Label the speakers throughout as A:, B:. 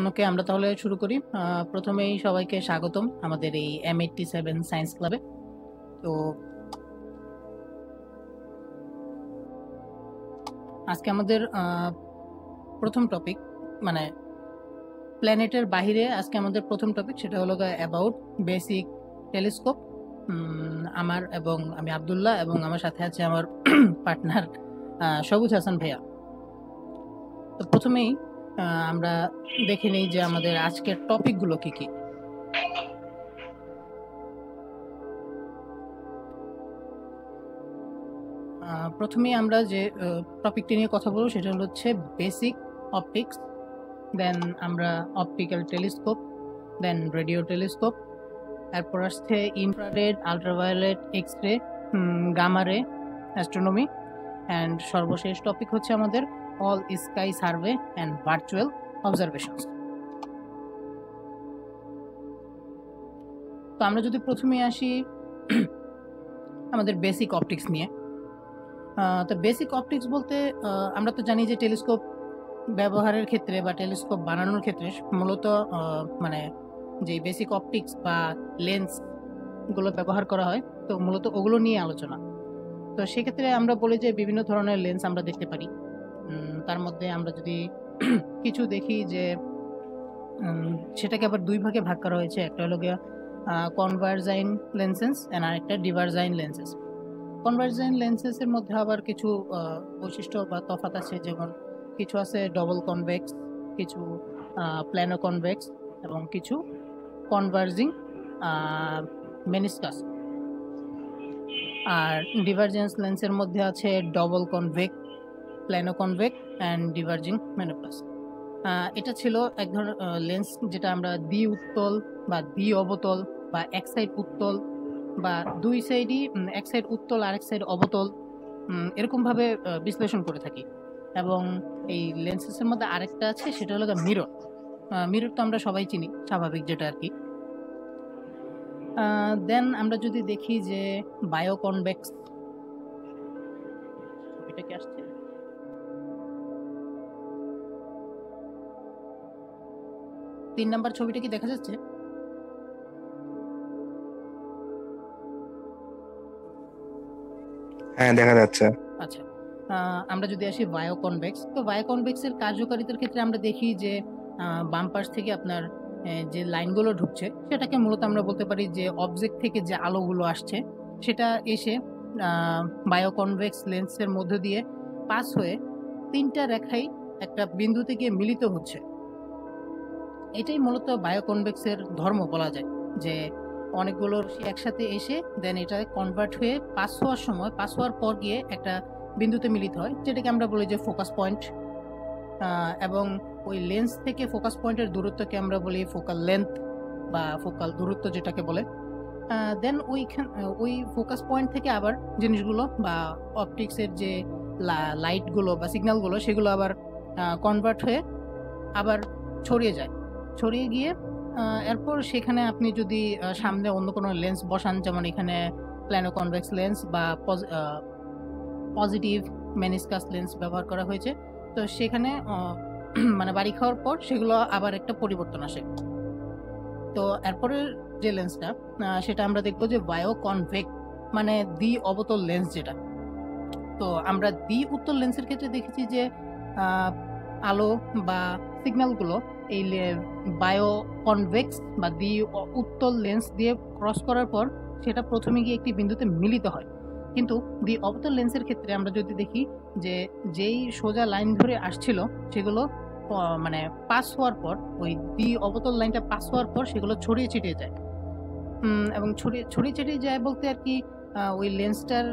A: ওকে, আমরা তাহলে শুরু করি। প্রথমেই সবাইকে স্বাগতম আমাদের এই M87 সায়েন্স ক্লাবে। তো আজকে আমাদের প্রথম টপিক, মানে প্ল্যানেটের বাহিরে আজকে আমাদের প্রথম টপিক, সেটা হলো অ্যাবাউট বেসিক টেলিস্কোপ। আমি আব্দুল্লাহ এবং আমার সাথে আছে আমার পার্টনার সবুজ হাসান ভাইয়া। তো প্রথমেই আমরা দেখে নিই যে আমাদের আজকের টপিকগুলো কি কি। প্রথমেই আমরা যে টপিকটি নিয়ে কথা বলবো সেটা হচ্ছে বেসিক অপটিক্স, দেন আমরা optical telescope, then radio telescope, এরপর আসছে infrared, ultraviolet, X ray, gamma ray, astronomy, and সর্বশেষ টপিক হচ্ছে আমাদের all sky survey and virtual observations. তো আমরা যদি প্রথমে আসি আমাদের বেসিক অপটিক্স নিয়ে। তো বেসিক অপটিক্স বলতে আমরা তো জানি যে টেলিস্কোপ ব্যবহারের ক্ষেত্রে বা টেলিস্কোপ বানানোর ক্ষেত্রে মূলত মানে যে বেসিক অপটিক্স বা লেন্সগুলো ব্যবহার করা হয়, তো মূলত ওগুলো নিয়ে আলোচনা। তো সেক্ষেত্রে আমরা বলি যে বিভিন্ন ধরনের লেন্স আমরা দেখতে পারি। তার মধ্যে আমরা যদি কিছু দেখি যে সেটাকে আবার দুই ভাগে ভাগ করা হয়েছে। একটা হলো গিয়ে কনভার্জাইন লেন্সেস আর একটা ডিভার্জাইন লেন্সেস। কনভার্জেন্ট লেন্সেসের মধ্যে আবার কিছু বৈশিষ্ট্য বা তফাৎ আছে, যেমন কিছু আছে ডবল কনভেক্স, কিছু প্ল্যানো কনভেক্স এবং কিছু কনভার্জিং মেনিস্কাস। আর ডিভার্জেন্স লেন্সের মধ্যে আছে ডবল কনভেক, প্ল্যানো কনভেক অ্যান্ড ডিভার্জিং মেনোপ্লাস। এটা ছিল এক ধরনের লেন্স যেটা আমরা দ্বি উত্তল বা দ্বি অবতল বা এক সাইড উত্তল বা দুই সাইডই, এক সাইড উত্তল আর এক সাইড অবতল, এরকমভাবে বিশ্লেষণ করে থাকি। এবং এই লেন্সেসের মধ্যে আরেকটা আছে, সেটা হলো মিরর। মিরর তো আমরা সবাই চিনি, স্বাভাবিক যেটা আর কি। দেন আমরা যদি দেখি যে বায়োকনভেক্স, এটা কি আসছে? তিন নাম্বার ছবিটা কি দেখা যাচ্ছে?
B: হ্যাঁ, দেখা যাচ্ছে।
A: আচ্ছা, আমরা যদি আসি বায়োকনভেক্স, তো বায়োকনভেক্সের কার্যকারিতার ক্ষেত্রে আমরা দেখি যে বাম পাশ থেকে আপনার যে লাইনগুলো ঢুকছে সেটাকে মূলত আমরা বলতে পারি যে অবজেক্ট থেকে যে আলোগুলো আসছে সেটা এসে বায়োকনভেক্স লেন্সের মধ্য দিয়ে পাস হয়ে তিনটা রেখাই একটা বিন্দুতে গিয়ে মিলিত হচ্ছে। এটাই মূলত বায়োকনভেক্সের ধর্ম বলা যায়, যে অনেকগুলো একসাথে এসে দেন এটা কনভার্ট হয়ে পাস হওয়ার পর গিয়ে একটা বিন্দুতে মিলিত হয়, যেটাকে আমরা বলি যে ফোকাস পয়েন্ট। এবং ওই লেন্স থেকে ফোকাস পয়েন্টের দূরত্বকে আমরা বলি ফোকাল লেন্থ বা ফোকাল দূরত্ব যেটাকে বলে। দেন ওই ফোকাস পয়েন্ট থেকে আবার জিনিসগুলো বা অপটিক্সের যে লাইটগুলো বা সিগন্যালগুলো সেগুলো আবার কনভার্ট হয়ে আবার ছড়িয়ে গিয়ে এরপর সেখানে আপনি যদি সামনে অন্য কোনো লেন্স বসান, যেমন এখানে প্ল্যানো কনভেক্স লেন্স বা পজিটিভ মেনিস্কাস লেন্স ব্যবহার করা হয়েছে, তো সেখানে মানে বাড়ি খাওয়ার পর সেগুলো আবার একটা পরিবর্তন আসে। তো এরপরের যে লেন্সটা সেটা আমরা দেখবো যে বায়োকনভেক, মানে দ্বি অবতল লেন্স যেটা। তো আমরা দ্বি উত্তল লেন্সের ক্ষেত্রে দেখেছি যে আলো বা সিগন্যালগুলো এই বায়োকনভেক্স বা দ্বি উত্তল লেন্স দিয়ে ক্রস করার পর সেটা প্রথমে গিয়ে একটি বিন্দুতে মিলিত হয়। কিন্তু দ্বি অবতল লেন্সের ক্ষেত্রে আমরা যদি দেখি যে যেই সোজা লাইন ধরে আসছিল সেগুলো মানে পাস হওয়ার পর, ওই দ্বি অবতল লাইনটা পাস হওয়ার পর সেগুলো ছড়িয়ে ছিটিয়ে যায়। এবং ছড়িয়ে ছিটিয়ে যায় বলতে আর কি, ওই লেন্সটার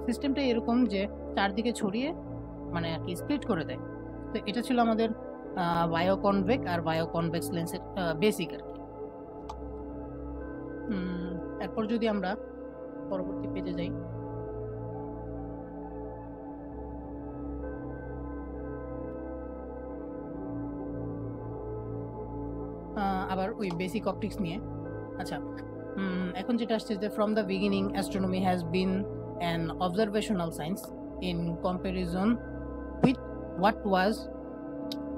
A: সিস্টেমটা এরকম যে চারদিকে ছড়িয়ে মানে আর কি স্প্লিট করে দেয়। তো এটা ছিল আমাদের বায়োকনভেক আর বায়োকনভেক্স লেন্সের বেসিক আর কি। এরপর যদি আমরা পরবর্তী পেজে যাই, আবার ওই বেসিক অপটিক্স নিয়ে। আচ্ছা, এখন যেটা আসছে যে from the beginning astronomy has been an observational science in comparison with what was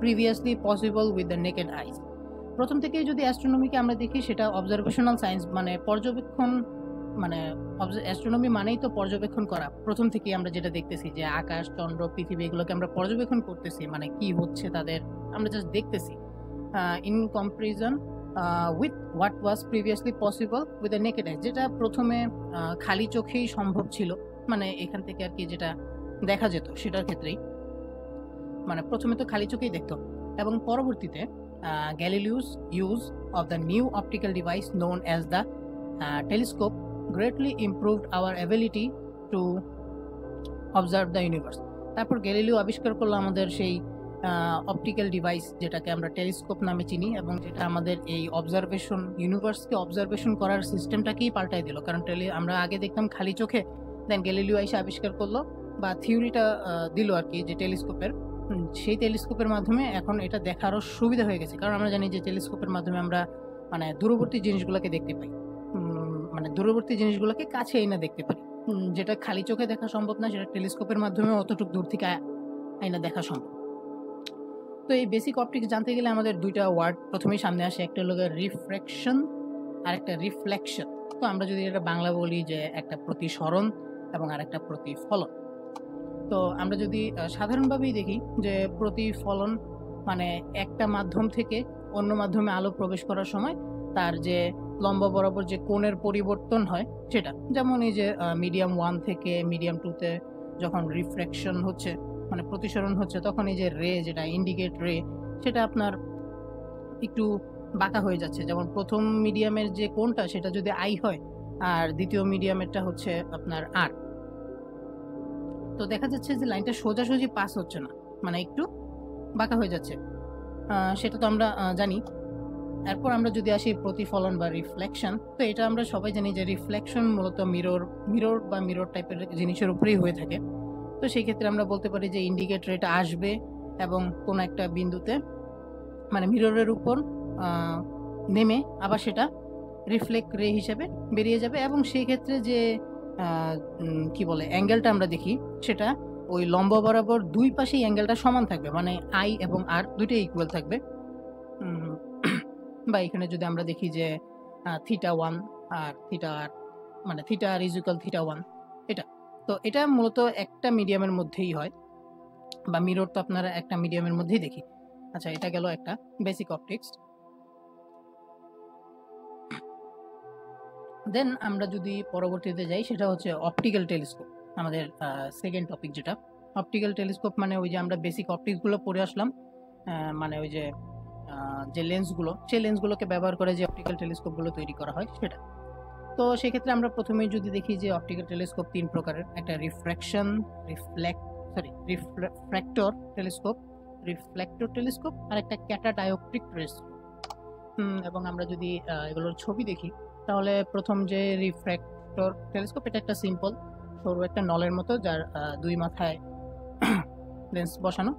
A: previously possible with the naked আইস। প্রথম থেকেই যদি অ্যাস্ট্রোনমিকে আমরা দেখি সেটা অবজারভেশনাল সায়েন্স, মানে পর্যবেক্ষণ, মানে অ্যাস্ট্রোনমি মানেই তো পর্যবেক্ষণ করা। প্রথম থেকেই আমরা যেটা দেখতেছি যে আকাশ, চন্দ্র, পৃথিবী এগুলোকে আমরা পর্যবেক্ষণ করতেছি, মানে কি হচ্ছে তাদের আমরা জাস্ট দেখতেছি। In comparison with what was previously possible with the naked আইস, যেটা প্রথমে খালি চোখেই সম্ভব ছিল, মানে এখান থেকে আর কি যেটা দেখা যেত সেটার ক্ষেত্রেই, মানে প্রথমে তো খালি চোখেই দেখতো। এবং পরবর্তীতে Galileo's use of the new optical device known as the telescope greatly improved our ability to observe the universe। তারপর গ্যালিলিও আবিষ্কার করলো আমাদের সেই অপটিক্যাল ডিভাইস, যেটাকে আমরা টেলিস্কোপ নামে চিনি, এবং যেটা আমাদের এই অবজারভেশন, ইউনিভার্সকে অবজারভেশন করার সিস্টেমটাকেই পাল্টাই দিল। কারণ আমরা আগে দেখতাম খালি চোখে, দেন গ্যালিলিও এসে আবিষ্কার করলো বা থিওরিটা দিল আর কি, যে টেলিস্কোপের, সেই টেলিস্কোপের মাধ্যমে এখন এটা দেখারও সুবিধা হয়ে গেছে। কারণ আমরা জানি যে টেলিস্কোপের মাধ্যমে আমরা মানে দূরবর্তী জিনিসগুলোকে দেখতে পাই, মানে দূরবর্তী জিনিসগুলোকে কাছে এনে দেখতে পারি, যেটা খালি চোখে দেখা সম্ভব না, সেটা টেলিস্কোপের মাধ্যমে অতটুকু দূর থেকে আইনা দেখা সম্ভব। তো এই বেসিক অপটিক্স জানতে গেলে আমাদের দুইটা ওয়ার্ড প্রথমেই সামনে আসে, একটা হলো রিফ্র্যাকশন আর একটা রিফ্লেকশন। তো আমরা যদি এটা বাংলা বলি যে একটা প্রতিসরণ এবং আর একটা প্রতিফলন। তো আমরা যদি সাধারণভাবেই দেখি যে প্রতিফলন মানে একটা মাধ্যম থেকে অন্য মাধ্যমে আলো প্রবেশ করার সময় তার যে লম্বা বরাবর যে কোণের পরিবর্তন হয় সেটা, যেমন এই যে মিডিয়াম 1 থেকে মিডিয়াম 2-তে যখন রিফ্র্যাকশন হচ্ছে, মানে প্রতিসরণ হচ্ছে, তখন এই যে রে, যেটা ইন্ডিকেট রে, সেটা আপনার একটু বাঁকা হয়ে যাচ্ছে। যেমন প্রথম মিডিয়ামের যে কোণটা সেটা যদি আই হয় আর দ্বিতীয় মিডিয়ামেরটা হচ্ছে আপনার আর, তো দেখা যাচ্ছে যে লাইনটা সোজাসুজি পাস হচ্ছে না, মানে একটু বাঁকা হয়ে যাচ্ছে, সেটা তো আমরা জানি। এরপর আমরা যদি আসি প্রতিফলন বা রিফ্লেকশন, তো এটা আমরা সবাই জানি যে রিফ্লেকশন মূলত মিরর বা মিরর টাইপের জিনিসের উপরেই হয়ে থাকে। তো সেই ক্ষেত্রে আমরা বলতে পারি যে ইন্ডিকেট রেটা আসবে এবং কোন একটা বিন্দুতে মানে মিররের উপর নেমে আবার সেটা রিফ্লেক্ট রে হিসেবে বেরিয়ে যাবে, এবং সেই ক্ষেত্রে যে কি বলে অ্যাঙ্গেলটা আমরা দেখি সেটা ওই লম্বা বরাবর দুই পাশেই অ্যাঙ্গেলটা সমান থাকবে, মানে আই এবং আর দুইটাই ইকুয়াল থাকবে। বা এখানে যদি আমরা দেখি যে θ1 আর θr, মানে θr ইজ ইকুয়াল θ1, এটা তো এটা মূলত একটা মিডিয়ামের মধ্যেই হয়, বা মিরর তো আপনারা একটা মিডিয়ামের মধ্যেই দেখি। আচ্ছা, এটা গেল একটা বেসিক অপটিক্স। দেন আমরা যদি পরবর্তীতে যাই, সেটা হচ্ছে অপটিক্যাল টেলিস্কোপ, আমাদের সেকেন্ড টপিক। যেটা অপটিক্যাল টেলিস্কোপ মানে ওই যে আমরা বেসিক অপটিক্সগুলো পড়ে আসলাম, মানে ওই যে লেন্সগুলো, সেই লেন্সগুলোকে ব্যবহার করে যে অপটিক্যাল টেলিস্কোপগুলো তৈরি করা হয় সেটা। তো সেক্ষেত্রে আমরা প্রথমেই যদি দেখি যে অপটিক্যাল টেলিস্কোপ তিন প্রকারের, একটা রিফ্র্যাক্টর টেলিস্কোপ, রিফ্লেক্টর টেলিস্কোপ, আর একটা ক্যাটাডায়োপ্ট্রিক টেলিস্কোপ। এবং আমরা যদি এগুলোর ছবি দেখি, তাহলে প্রথম যে রিফ্র্যাক্টর টেলিস্কোপ, এটা একটা সিম্পল সরু একটা নলের মতো, যার দুই মাথায় লেন্স বসানো।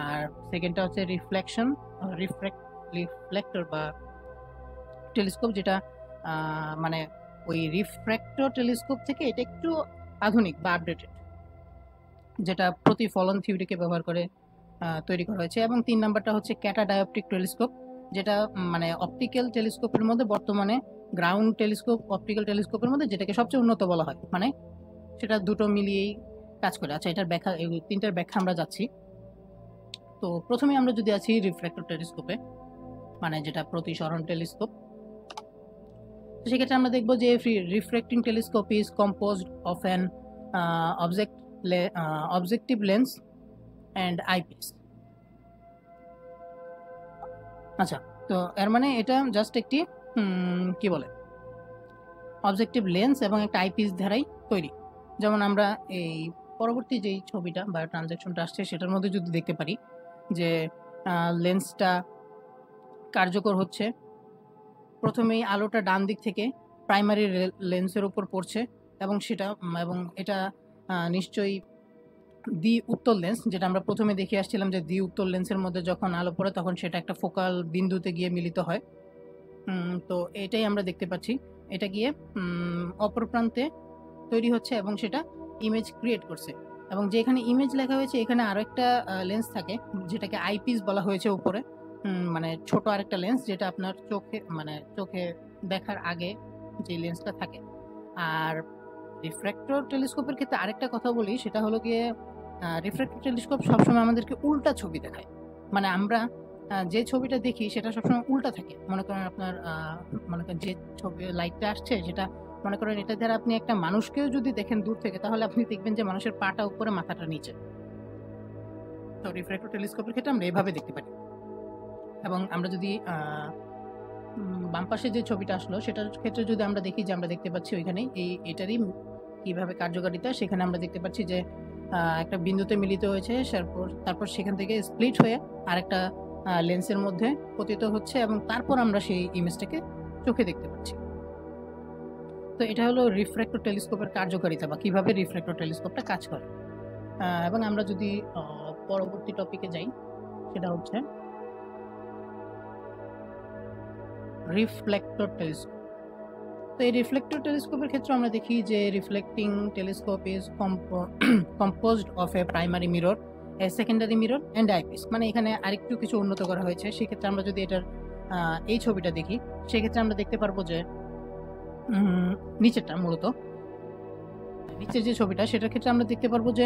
A: আর সেকেন্ডটা হচ্ছে রিফ্লেক্টর বা টেলিস্কোপ, যেটা মানে ওই রিফ্র্যাক্টর টেলিস্কোপ থেকে এটা একটু আধুনিক বা আপডেটেড, যেটা প্রতিফলন থিওরিকে ব্যবহার করে তৈরি করা হয়েছে। এবং তিন নাম্বারটা হচ্ছে ক্যাটাডায়োপ্ট্রিক টেলিস্কোপ, যেটা মানে অপটিক্যাল টেলিস্কোপের মধ্যে বর্তমানে গ্রাউন্ড টেলিস্কোপ, অপটিক্যাল টেলিস্কোপের মধ্যে যেটাকে সবচেয়ে উন্নত বলা হয়, মানে সেটা দুটো মিলিয়েই কাজ করে। আচ্ছা, এটার ব্যাখ্যা, এই তিনটার ব্যাখ্যা আমরা যাচ্ছি। তো প্রথমে আমরা যদি আছি রিফ্লেক্টর টেলিস্কোপে, মানে যেটা প্রতিসরণ টেলিস্কোপ, সেক্ষেত্রে আমরা দেখব যে refracting telescope is composed of an objective lens and eyepiece. আচ্ছা, তো এর মানে এটা জাস্ট একটি কি বলে অবজেক্টিভ লেন্স এবং একটা আইপিস ধারাই তৈরি। যেমন আমরা এই পরবর্তী যেই ছবিটা বা ট্রানজ্যাকশনটা আসছে সেটার মধ্যে যদি দেখতে পারি যে লেন্সটা কার্যকর হচ্ছে, প্রথমেই আলোটা ডান দিক থেকে প্রাইমারি লেন্সের উপর পড়ছে, এবং এটা নিশ্চয়ই দ্বি উত্তল লেন্স, যেটা আমরা প্রথমে দেখে আসছিলাম যে দ্বি উত্তল লেন্সের মধ্যে যখন আলো পড়ে তখন সেটা একটা ফোকাল বিন্দুতে গিয়ে মিলিত হয়। তো এটাই আমরা দেখতে পাচ্ছি, এটা গিয়ে অপর প্রান্তে তৈরি হচ্ছে এবং সেটা ইমেজ ক্রিয়েট করছে। এবং যেখানে ইমেজ লেখা হয়েছে এখানে আরো একটা লেন্স থাকে যেটাকে আইপিস বলা হয়েছে উপরে, মানে ছোট আরেকটা লেন্স যেটা আপনার চোখে দেখার আগে যে লেন্সটা থাকে। আর রিফ্র্যাক্টর টেলিস্কোপের ক্ষেত্রে আরেকটা কথা বলি, সেটা হলো গিয়ে রিফ্র্যাক্টর টেলিস্কোপ সবসময় আমাদেরকে উল্টা ছবি দেখায়। মানে আমরা যে ছবিটা দেখি সেটা সবসময় উল্টা থাকে। মনে করেন আপনার যে ছবি লাইটটা আসছে সেটা মনে করেন এটা দ্বারা আপনি একটা মানুষকেও যদি দেখেন দূর থেকে, তাহলে আপনি দেখবেন যে মানুষের পাটা উপরে মাথাটা নিচে। তো রিফ্র্যাক্টর টেলিস্কোপের ক্ষেত্রে আমরা এভাবে দেখতে পারি। এবং আমরা যদি বাম পাশে যে ছবিটা আসলো সেটার ক্ষেত্রে যদি আমরা দেখি যে আমরা দেখতে পাচ্ছি ওইখানে এটারই কিভাবে কার্যকারিতা, সেখানে আমরা দেখতে পাচ্ছি যে একটা বিন্দুতে মিলিত হয়েছে, তারপর সেখান থেকে স্প্লিট হয়ে আরেকটা লেন্সের মধ্যে পতিত হচ্ছে এবং তারপর আমরা সেই ইমেজটাকে চোখে দেখতে পাচ্ছি। তো এটা হলো রিফ্র্যাক্টর টেলিস্কোপের কার্যকারিতা বা কিভাবে রিফ্র্যাক্টর টেলিস্কোপটা কাজ করে। এবং আমরা যদি পরবর্তী টপিকে যাই, সেটা হচ্ছে রিফ্লেক্টর টেলিস্কোপ। তো এই রিফ্লেক্টর টেলিস্কোপের ক্ষেত্রে আমরা দেখি যে reflecting telescope is composed of a primary mirror, a secondary mirror and eyepiece. মানে এখানে আরেকটু কিছু উন্নত করা হয়েছে। সেক্ষেত্রে আমরা যদি এটার এই ছবিটা দেখি, সেক্ষেত্রে আমরা দেখতে পারবো যে নিচেরটা মূলত নিচের যে ছবিটা সেটার ক্ষেত্রে আমরা দেখতে পারবো যে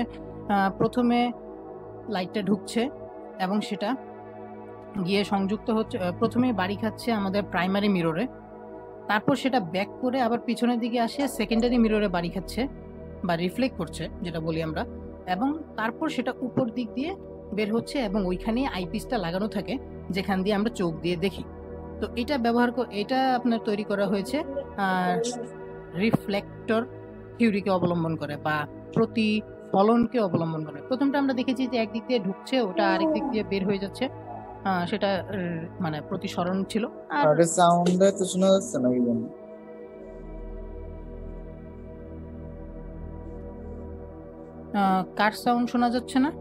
A: প্রথমে লাইটটা ঢুকছে এবং সেটা গিয়ে সংযুক্ত হচ্ছে, প্রথমে বাড়ি খাচ্ছে আমাদের প্রাইমারি মিররে, তারপর সেটা ব্যাক করে আবার পিছনের দিকে আসে সেকেন্ডারি মিররে বাড়ি খাচ্ছে বা রিফ্লেক্ট করছে যেটা বলি আমরা, এবং তারপর সেটা উপর দিক দিয়ে বের হচ্ছে এবং ওইখানে আইপিসটা লাগানো থাকে যেখান দিয়ে আমরা চোখ দিয়ে দেখি। তো এটা এটা আপনার তৈরি করা হয়েছে রিফ্লেক্টর থিওরিকে অবলম্বন করে বা প্রতিফলনকে অবলম্বন করে। প্রথমটা আমরা দেখেছি যে একদিক দিয়ে ঢুকছে, ওটা আরেক দিক দিয়ে বের হয়ে যাচ্ছে, সেটা মানে প্রতিসরণ ছিল। আর
B: সাউন্ড তো শোনা যাচ্ছে না কি জানি,
A: কার সাউন্ড শোনা যাচ্ছে না?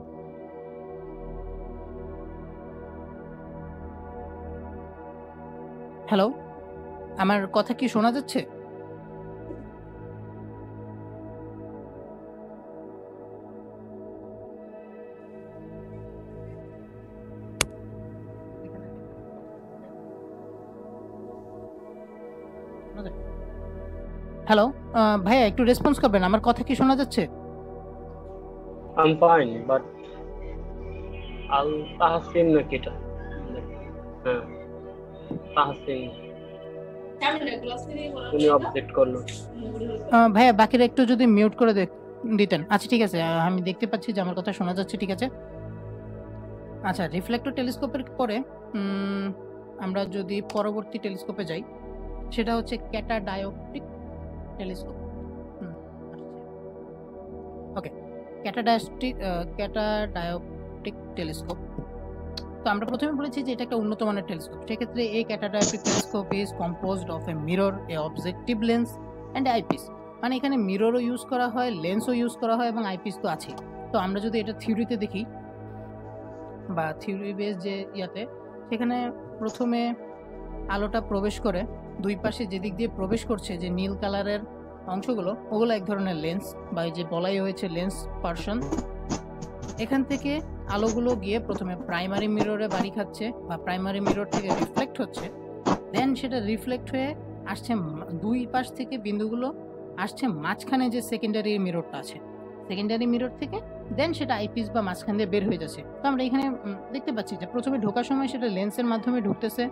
A: হ্যালো, আমার কথা কি শোনা যাচ্ছে? হ্যালো ভাইয়া, একটু রেসপন্স করবেন, আমার কথা কি শোনা যাচ্ছে?
C: I'm fine, but Al Tahsin Nakita. Tahsin. উনি অবজেক্ট করলো।
A: ভাইয়া বাকিরা একটু যদি মিউট করে দিতেন। আচ্ছা ঠিক আছে, আমি দেখতে পাচ্ছি যে আমার কথা শোনা যাচ্ছে, ঠিক আছে। আচ্ছা, রিফ্লেক্টর টেলিস্কোপের পরে আমরা যদি পরবর্তী টেলিস্কোপে যাই, সেটা হচ্ছে ক্যাটাডায়োপটিক টেলিস্কোপ। ওকে, ক্যাটাডায়োপটিক টেলিস্কোপ। তো আমরা প্রথমে বলেছি যে এটা একটা উন্নত মানের টেলিস্কোপ। সেক্ষেত্রে এই catadioptric telescope is composed of a mirror, a objective lens and eyepiece. মানে এখানে মিররও ইউজ করা হয়, লেন্সও ইউজ করা হয় এবং আইপিস তো আছে। তো আমরা যদি এটা থিওরিতে দেখি বা থিওরি বেস যে ইয়াতে, সেখানে প্রথমে আলোটা প্রবেশ করে, দুই পাশে যেদিক দিয়ে প্রবেশ করছে যে নীল কালারের অংশগুলো, ওগুলো এক ধরনের লেন্স বা এই যে বলাই হয়েছে লেন্স পার্সন। এখান থেকে আলোগুলো গিয়ে প্রথমে প্রাইমারি মিররে বাড়ি খাচ্ছে বা প্রাইমারি মিরর থেকে রিফ্লেক্ট হচ্ছে, দেন সেটা রিফ্লেক্ট হয়ে আসছে দুই পাশ থেকে বিন্দুগুলো আসছে মাঝখানে যে সেকেন্ডারি মিররটা আছে, সেকেন্ডারি মিরর থেকে দেন সেটা আইপিস বা মাঝখান দিয়ে বের হয়ে যাচ্ছে। তো আমরা এখানে দেখতে পাচ্ছি যে প্রথমে ঢোকার সময় সেটা লেন্সের মাধ্যমে ঢুকতেছে,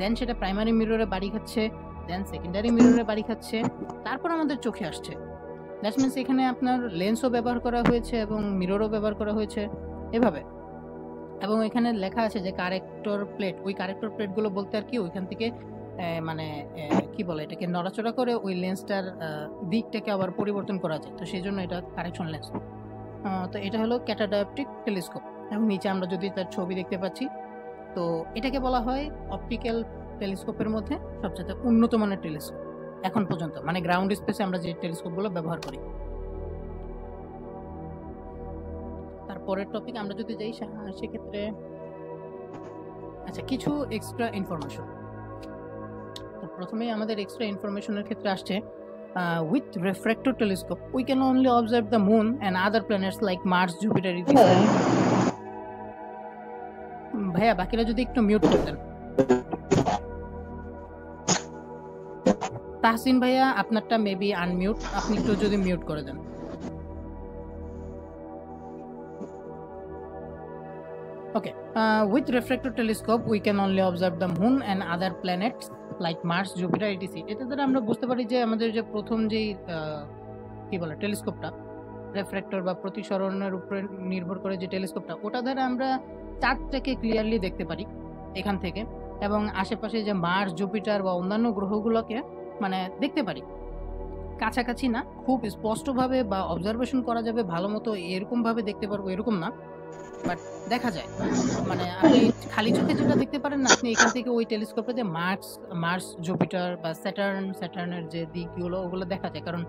A: দেন সেটা প্রাইমারি মিররে বাড়ি খাচ্ছে, দেন সেকেন্ডারি মিররে বাড়ি খাচ্ছে, তারপর আমাদের চোখে আসছে। দ্যাট মিনস এখানে আপনার লেন্সও ব্যবহার করা হয়েছে এবং মিররও ব্যবহার করা হয়েছে এভাবে। এবং এখানে লেখা আছে যে কারেক্টর প্লেট, ওই কারেক্টর প্লেটগুলো বলতে আর কি ওইখান থেকে মানে কি বলে এটাকে নড়াচড়া করে ওই লেন্সটার দিকটাকে আবার পরিবর্তন করা যায়, তো সেই জন্য এটা কারেকশন লেন্স। তো এটা হলো ক্যাটাডায়োপটিক টেলিস্কোপ। এবং নিচে আমরা যদি তার ছবি দেখতে পাচ্ছি, তো এটাকে বলা হয় অপটিক্যাল টেলিস্কোপের মধ্যে সবচেয়ে উন্নত মানের টেলিস্কোপ এখন পর্যন্ত, মানে গ্রাউন্ড স্পেসে আমরা যে টেলিস্কোপগুলো ব্যবহার করি। তারপরের টপিক আমরা যদি যাই, সেক্ষেত্রে আচ্ছা কিছু এক্সট্রা ইনফরমেশন। তো প্রথমেই আমাদের এক্সট্রা ইনফরমেশনের ক্ষেত্রে আসছে with refractor telescope we can only observe the moon and other planets like Mars, Jupiter etc. ভাইয়া বাকিরা যদি একটু মিউট করতেন। তাহসিন ভাইয়া আপনারটা মেবি আনমিউট, আপনি একটু যদি মিউট করে দেন। Okay, with refractor telescope we can only observe the moon and other planets like Mars, Jupiter etc. এটা দ্বারা আমরা বুঝতে পারি যে আমাদের যে প্রথম যেই কি বলে টেলিস্কোপটা রেফ্রাক্টর বা প্রতিসরণের উপরে নির্ভর করে যে টেলিস্কোপটা, ওটা দ্বারা আমরা চাঁদটাকে ক্লিয়ারলি দেখতে পারি এখান থেকে, এবং আশেপাশে যে মার্স, জুপিটার বা অন্যান্য গ্রহগুলোকে মানে দেখতে পারি। কাছাকাছি না, খুব স্পষ্টভাবে বা অবজারভেশন করা যাবে ভালো মতো এরকম ভাবে দেখতে পারবো এরকম না, বাট দেখা যায়। মানে আপনি খালি চোখে যেটা দেখতে পারেন না, আপনি এখান থেকে ওই টেলিস্কোপে যে মার্স, জুপিটার বা স্যাটার্নের যে দিকগুলো ওগুলো দেখা যায়। কারণ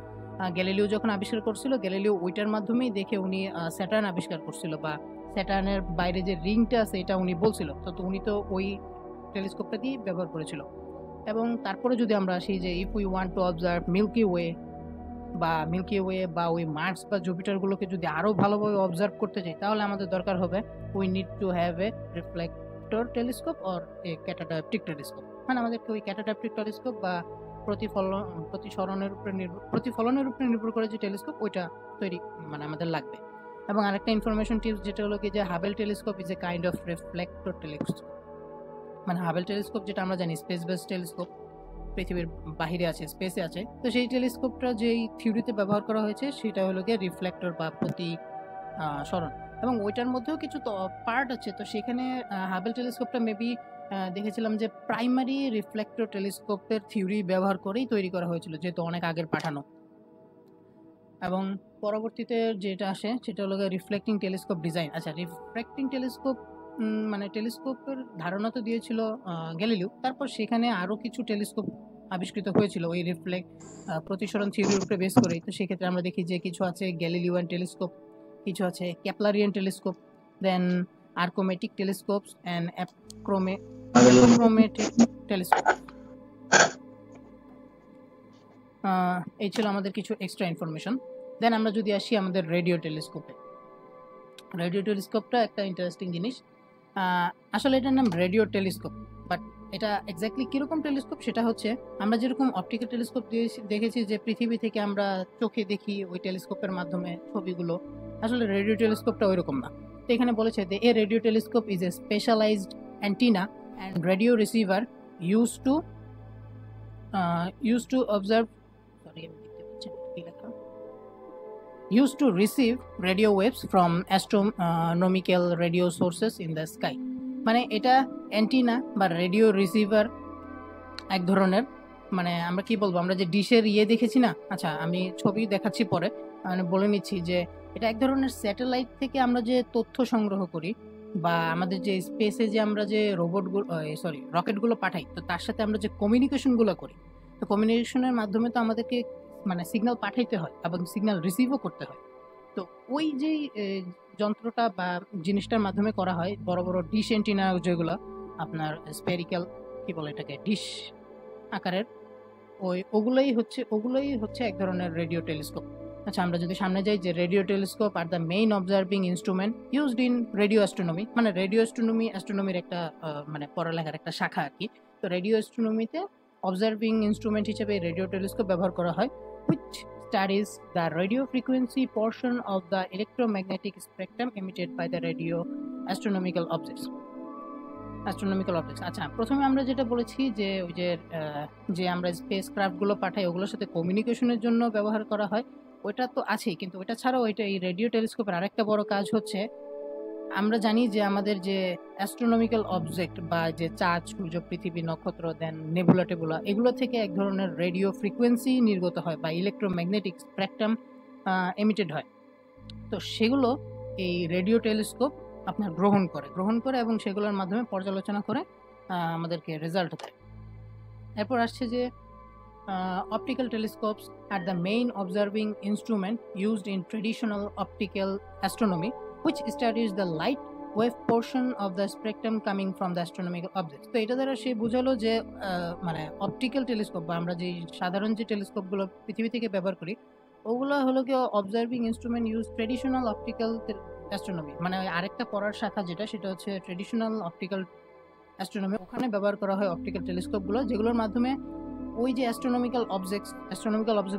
A: গ্যালিলিও যখন আবিষ্কার করছিল, গ্যালিলিও ওইটার মাধ্যমেই দেখে উনি স্যাটার্ন আবিষ্কার করছিল, বা স্যাটার্নের বাইরে যে রিংটা আছে এটা উনি বলছিল, তো উনি তো ওই টেলিস্কোপটা দিয়ে ব্যবহার করেছিল। এবং তারপরে যদি আমরা আসি যে if we want to observe Milky Way বা ওই মার্স বা জুপিটারগুলোকে যদি আরও ভালোভাবে অবজার্ভ করতে চাই, তাহলে আমাদের দরকার হবে we need to have a reflector telescope or a catadioptric telescope. মানে আমাদেরকে ওই ক্যাটাডাইপটিক টেলিস্কোপ বা প্রতিফলনের উপরে নির্ভর করে যে টেলিস্কোপ ওইটা তৈরি মানে আমাদের লাগবে। এবং আরেকটা ইনফরমেশন টিপস যেটা হলো কি যে Hubble telescope is a kind of reflector telescope. মানে হাবেল টেলিস্কোপ যেটা আমরা জানি স্পেস বেস টেলিস্কোপ, পৃথিবীর বাহিরে আছে, স্পেসে আছে, তো সেই টেলিস্কোপটা যেই থিওরিতে ব্যবহার করা হয়েছে সেটা হলো গিয়ে রিফ্লেক্টর বা প্রতিসরণ, এবং ওইটার মধ্যেও কিছু পার্ট আছে। তো সেখানে হাবেল টেলিস্কোপটা মেবি দেখেছিলাম যে প্রাইমারি রিফ্লেক্টর টেলিস্কোপের থিওরি ব্যবহার করেই তৈরি করা হয়েছিল, যেহেতু অনেক আগের পাঠানো। এবং পরবর্তীতে যেটা আসে সেটা হলো রিফ্লেক্টিং টেলিস্কোপ ডিজাইন। আচ্ছা, রিফ্লেক্টিং টেলিস্কোপ মানে টেলিস্কোপের ধারণা তো দিয়েছিল গ্যালিলিও, তারপর সেখানে আরও কিছু টেলিস্কোপ আবিষ্কৃত হয়েছিল ওই প্রতিসরণ থিওরির উপরে বেস করেই। তো সেক্ষেত্রে আমরা দেখি যে কিছু আছে গ্যালিলিওয়ান টেলিস্কোপ, কিছু আছে কেপলারিয়ান টেলিস্কোপ, দেন আর্কোমেটিক টেলিস্কোপস অ্যান্ড অ্যাপোক্রোমেটিক টেলিস্কোপ। এই ছিল আমাদের কিছু এক্সট্রা ইনফরমেশন। দেন আমরা যদি আসি আমাদের রেডিও টেলিস্কোপে, রেডিও টেলিস্কোপটা একটা ইন্টারেস্টিং জিনিস। আসলে এটার নাম রেডিও টেলিস্কোপ, বাট এটা এক্স্যাক্টলি কীরকম টেলিস্কোপ সেটা হচ্ছে আমরা যেরকম অপটিক্যাল টেলিস্কোপ দেখেছি যে পৃথিবী থেকে আমরা চোখে দেখি ওই টেলিস্কোপের মাধ্যমে ছবিগুলো, আসলে রেডিও টেলিস্কোপটা ওইরকম না। তো এখানে বলেছে যে a radio telescope is a specialized antenna and radio receiver use to observe used to receive radio waves from astronomical radio sources in the sky। মানে এটা অ্যান্টিনা বা রেডিও রিসিভার এক ধরনের, মানে আমরা কি বলবো, আমরা যে ডিশের দেখেছি না, আচ্ছা আমি ছবি দেখাচ্ছি পরে, মানে বলে নিচ্ছি যে এটা এক ধরনের স্যাটেলাইট থেকে আমরা যে তথ্য সংগ্রহ করি, বা আমাদের যে স্পেসে যে আমরা যে রকেটগুলো পাঠাই, তো তার সাথে আমরা যে কমিউনিকেশনগুলো করি, তো কমিউনিকেশনের মাধ্যমে তো আমাদেরকে মানে সিগন্যাল পাঠাইতে হয় এবং সিগন্যাল রিসিভও করতে হয়। তো ওই যে যন্ত্রটা বা জিনিসটার মাধ্যমে করা হয়, বড় বড় ডিশ অ্যান্টিনা যেগুলো আপনার স্পেরিক্যাল কি বলে এটাকে, ডিশ আকারের, ওগুলোই হচ্ছে এক ধরনের রেডিও টেলিস্কোপ। আচ্ছা, আমরা যদি সামনে যাই যে radio telescope are the main observing instrument used in radio astronomy. মানে রেডিও অ্যাস্ট্রোনমির একটা মানে পড়ালেখার একটা শাখা আর কি। তো রেডিও অ্যাস্ট্রোনমিতে অবজার্ভিং ইনস্ট্রুমেন্ট হিসেবে রেডিও টেলিস্কোপ ব্যবহার করা হয়, which studies the radio frequency portion of the electromagnetic spectrum emitted by the radio astronomical objects। আচ্ছা, প্রথমে আমরা যেটা বলেছি যে ওই যে আমরা স্পেস ক্রাফটগুলো পাঠাই ওগুলোর সাথে কমিউনিকেশনের জন্য ব্যবহার করা হয়, ওইটা তো আছেই, কিন্তু ওইটা ছাড়াও এই রেডিও টেলিস্কোপের আরেকটা বড় কাজ হচ্ছে, আমরা জানি যে আমাদের যে অ্যাস্ট্রোনমিক্যাল অবজেক্ট বা যে চাঁদ, সূর্য, পৃথিবী, নক্ষত্র, দেন নেবুলা টেবুলা, এগুলো থেকে এক ধরনের রেডিও ফ্রিকোয়েন্সি নির্গত হয় বা ইলেকট্রোম্যাগনেটিক স্পেকট্রাম এমিটেড হয়। তো সেগুলো এই রেডিও টেলিস্কোপ আপনার গ্রহণ করে এবং সেগুলোর মাধ্যমে পর্যালোচনা করে আমাদেরকে রেজাল্ট দেয়। এরপর আসছে যে optical telescopes are the main observing instrument used in traditional optical astronomy, which studies the light wave portion of the spectrum coming from the astronomical objects. তো এটা দ্বারা সে বোঝালো যে মানে অপটিক্যাল টেলিস্কোপ বা আমরা যে সাধারণ যে টেলিস্কোপগুলো পৃথিবী থেকে ব্যবহার করি ওগুলো হলো কি observing instrument use traditional optical astronomy, মানে আরেকটা পড়ার শাখা যেটা সেটা হচ্ছে ট্রেডিশনাল অপটিক্যাল অ্যাস্ট্রোনমি। ওখানে ব্যবহার করা হয় অপটিক্যাল টেলিস্কোপগুলো, যেগুলোর মাধ্যমে ওই যে অ্যাস্ট্রোনমিক্যাল অবজেক্ট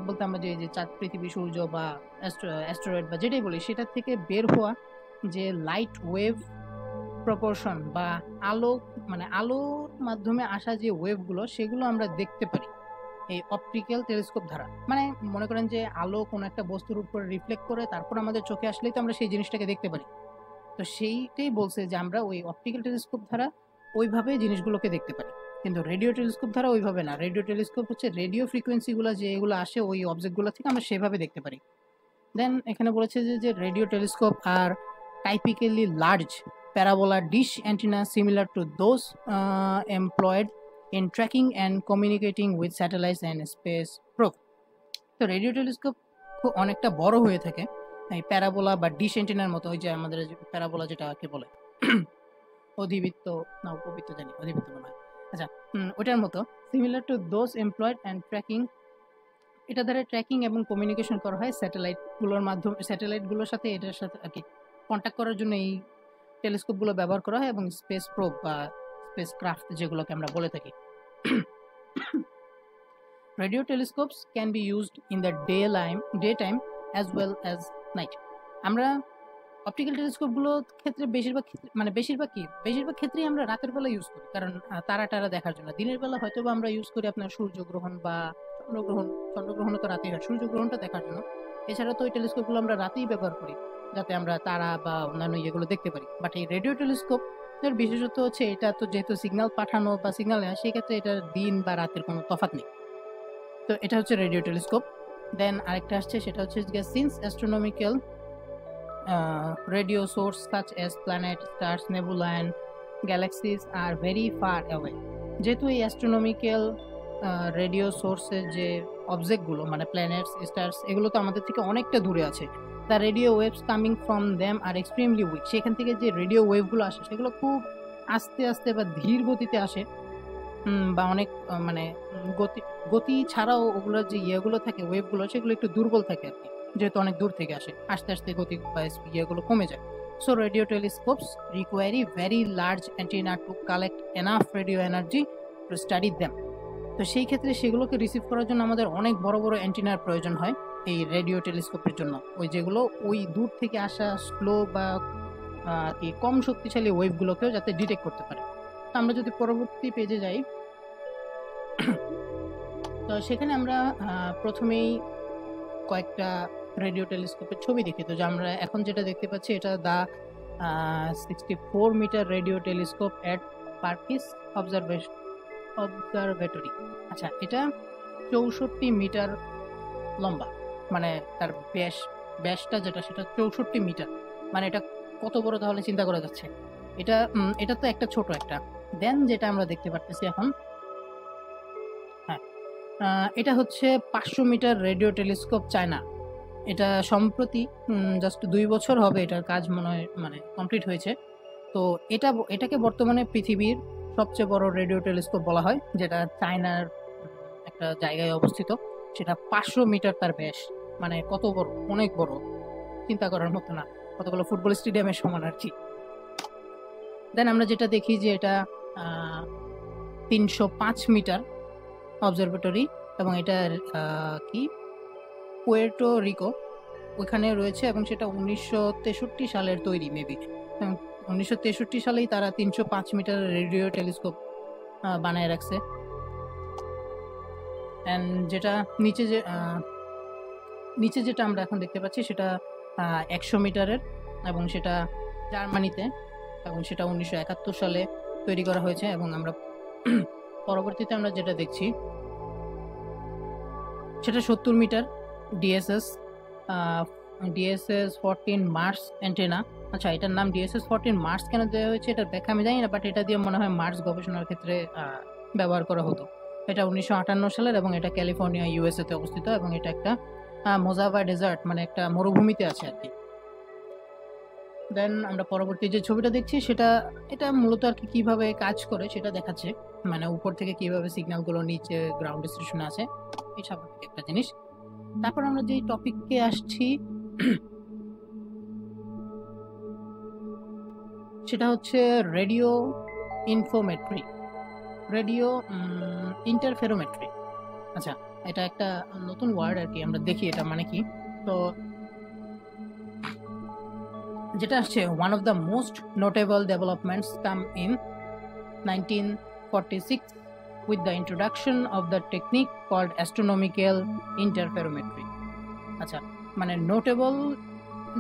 A: বলতে আমরা যে চাঁদ, পৃথিবী, সূর্য বা অ্যাস্ট্রয়েড বা যেটাই বলি সেটার থেকে বের হওয়া যে লাইট ওয়েভ প্রপোর্শন বা আলো, মানে আলোর মাধ্যমে আসা যে ওয়েভগুলো সেগুলো আমরা দেখতে পারি এই অপটিক্যাল টেলিস্কোপ দ্বারা। মানে মনে করেন যে আলো কোনো একটা বস্তুর উপর রিফ্লেক্ট করে তারপর আমাদের চোখে আসলেই তো আমরা সেই জিনিসটাকে দেখতে পারি। তো সেইটাই বলছে যে আমরা ওই অপটিক্যাল টেলিস্কোপ দ্বারা ওইভাবে জিনিসগুলোকে দেখতে পারি, কিন্তু রেডিও টেলিস্কোপ দ্বারা ওইভাবে না। রেডিও টেলিস্কোপ হচ্ছে রেডিও ফ্রিকোয়েন্সিগুলো যেগুলো আসে ওই অবজেক্টগুলো থেকে আমরা সেভাবে দেখতে পারি। দেন এখানে বলেছে যে radio telescope are typically large parabola dish antenna similar to those employed in tracking and communicating with satellites and space probe। তো রেডিও টেলিস্কোপ খুব অনেকটা বড় হয়ে থাকে এই প্যারাবোলা বা ডিশ অ্যান্টেনার মতো, ওই যে আমাদের প্যারাবোলা যেটাকে বলে অধিবৃত্ত না উপবৃত্ত, জানি অধিবৃত্ত মনে হয়, আচ্ছা ওটার মতো similar to those employed and tracking. এটা দ্বারা ট্র্যাকিং এবং কমিউনিকেশন করা হয় স্যাটেলাইটগুলোর মাধ্যমে, স্যাটেলাইটগুলোর সাথে এটার সাথে আর কি কন্ট্যাক্ট করার জন্য এই টেলিস্কোপগুলো ব্যবহার করা হয়, এবং স্পেস প্রোব বা স্পেস ক্রাফট যেগুলোকে আমরা বলে থাকি। Radio telescopes can be used in the daytime as well as night। আমরা অপটিক্যাল টেলিস্কোপগুলো ক্ষেত্রে বেশিরভাগ ক্ষেত্রেই আমরা রাতের বেলা ইউজ করি, কারণ তারা দেখার জন্য। দিনের বেলা হয়তো বা আমরা ইউজ করি আপনার সূর্যগ্রহণ বা চন্দ্রগ্রহণ তো রাতেই হয়, সূর্যগ্রহণটা দেখার জন্য। এছাড়া তো ওই টেলিস্কোপগুলো আমরা রাতেই ব্যবহার করি যাতে আমরা তারা বা অন্যান্য ইয়েগুলো দেখতে পারি। বাট এই রেডিও টেলিস্কোপ এর বিশেষত্ব হচ্ছে এটা তো যেহেতু সিগন্যাল পাঠানো বা সিগন্যাল নেওয়া, সেই ক্ষেত্রে এটা দিন বা রাতের কোনো তফাৎ নেই। তো এটা হচ্ছে রেডিও টেলিস্কোপ। দেন আরেকটা আসছে, সেটা হচ্ছে since astronomical radio sources such as planets, stars, nebula and galaxies are very far away। যেহেতু এই অ্যাস্ট্রোনমিক্যাল রেডিও সোর্সের যে অবজেক্টগুলো মানে প্ল্যানেটস, স্টার্স, এগুলো তো আমাদের থেকে অনেকটা দূরে আছে। The radio waves coming from them are extremely weak. সেখান থেকে যে রেডিও ওয়েভগুলো আসে সেগুলো খুব আস্তে আস্তে বা ধীর গতিতে আসে, বা অনেক মানে গতি ছাড়াও ওগুলোর যে ইয়েগুলো থাকে ওয়েভগুলো সেগুলো একটু দুর্বল থাকে আর কি, যেহেতু অনেক দূর থেকে আসে, আস্তে আস্তে গতি বা ইয়েগুলো কমে যায়। So radio telescopes require very large antenna to collect enough radio energy to study them. তো সেই ক্ষেত্রে সেগুলোকে রিসিভ করার জন্য আমাদের অনেক বড় বড় অ্যান্টেনার প্রয়োজন হয় এই রেডিও টেলিস্কোপের জন্য, ওই যেগুলো ওই দূর থেকে আসা স্লো বা কম শক্তিশালী ওয়েভগুলোকেও যাতে ডিটেক্ট করতে পারে। তো আমরা যদি পরবর্তী পেজে যাই, তো সেখানে আমরা প্রথমেই কয়েকটা রেডিও টেলিস্কোপের ছবি দেখি। তো যে আমরা এখন যেটা দেখতে পাচ্ছি এটা দা 64 মিটার রেডিও টেলিস্কোপ এট পার্কিস অবজারভেটরি। আচ্ছা, এটা 64 মিটার লম্বা, মানে তার ব্যাসটা যেটা সেটা 64 মিটার, মানে এটা কত বড় তাহলে চিন্তা করা যাচ্ছে। এটা তো একটা ছোট একটা। দেন যেটা আমরা দেখতে পাচ্ছি এখন, হ্যাঁ, এটা হচ্ছে 500 মিটার রেডিও টেলিস্কোপ চায়না। এটা সম্প্রতি জাস্ট 2 বছর হবে এটার কাজ মনে হয় মানে কমপ্লিট হয়েছে। তো এটাকে বর্তমানে পৃথিবীর সবচেয়ে বড় রেডিও টেলিস্কোপ বলা হয়, যেটা চায়নার একটা জায়গায় অবস্থিত। সেটা 500 মিটার তার ব্যাস, মানে কত বড়, অনেক বড়, চিন্তা করার মতো না, কতগুলো ফুটবল স্টেডিয়ামের সমান আর কি। দেন আমরা যেটা দেখি যে এটা 305 মিটার অবজারভেটরি, এবং এটা কি পুয়ের্টো রিকো ওইখানে রয়েছে, এবং সেটা 1963 সালের তৈরি মেবি। 1963 সালেই তারা 305 মিটার রেডিও টেলিস্কোপ বানায় রাখছে। অ্যান্ড যেটা নিচে যেটা আমরা এখন দেখতে পাচ্ছি সেটা 100 মিটারের, এবং সেটা জার্মানিতে, এবং সেটা 1971 সালে তৈরি করা হয়েছে। এবং আমরা পরবর্তীতে আমরা যেটা দেখছি সেটা 70 মিটার ডিএসএস 14 মার্স অ্যান্টেনা। আচ্ছা, এটার নাম ডিএসএস 14 মার্স কেন দেওয়া হয়েছে এটার ব্যাখ্যা আমি জানি না, বাট এটা দিয়ে মনে হয় মার্স গবেষণার ক্ষেত্রে ব্যবহার করা হতো। এটা 1958 সালের, এবং এটা ক্যালিফোর্নিয়া ইউএসএ তে অবস্থিত, এবং এটা একটা মোজাভা ডেজার্ট মানে একটা মরুভূমিতে আছে আর কি। দেন আমরা পরবর্তী যে ছবিটা দেখছি এটা মূলত আর কি কিভাবে কাজ করে সেটা দেখাচ্ছে, মানে উপর থেকে কিভাবে সিগন্যালগুলো নিচে গ্রাউন্ড স্টেশনে আসে, এই স্বাভাবিক একটা জিনিস। তারপর আমরা যে টপিককে আসছি সেটা হচ্ছে রেডিও ইনফোমেট্রি, রেডিও ইন্টারফেরোমেট্রি। আচ্ছা, এটা একটা নতুন ওয়ার্ড আর কি, আমরা দেখি এটা মানে কি। তো যেটা আসছে, one of the most notable developments come in 1946 with the introduction of the technique called astronomical interferometry. আচ্ছা, মানে নোটেবল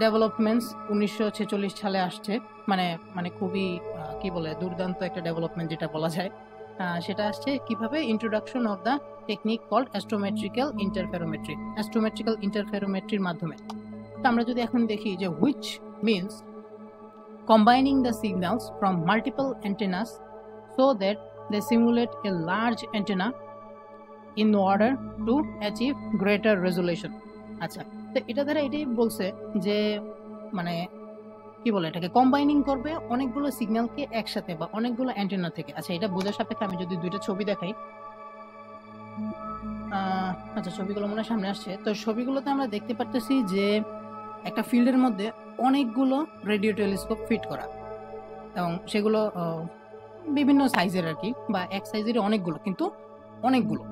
A: ডেভেলপমেন্টস 1946 সালে আসছে, মানে মানে খুবই কি বলে দুর্দান্ত একটা ডেভেলপমেন্ট যেটা বলা যায়। সেটা আসছে কিভাবে, introduction of the technique called astrometrical interferometry, astrometrical ইন্টারফেরোমেট্রির মাধ্যমে। তো আমরা যদি এখন দেখি যে which means combining the signals from multiple antennas so that they simulate a large antenna in order to achieve greater resolution. আচ্ছা, তো এটা দ্বারা এটাই বলছে যে মানে কি বলে এটাকে, কম্বাইনিং করবে অনেকগুলো সিগন্যালকে একসাথে বা অনেকগুলো অ্যান্টেনা থেকে। আচ্ছা, এটা বোঝার সাপেক্ষে আমি যদি দুইটা ছবি দেখাই, আচ্ছা ছবিগুলো মনে সামনে আসছে। তো ছবিগুলোতে আমরা দেখতে পারতেছি যে একটা ফিল্ডের মধ্যে অনেকগুলো রেডিও টেলিস্কোপ ফিট করা, এবং সেগুলো বিভিন্ন সাইজের আর কি, বা এক সাইজের অনেকগুলো, কিন্তু অনেকগুলো।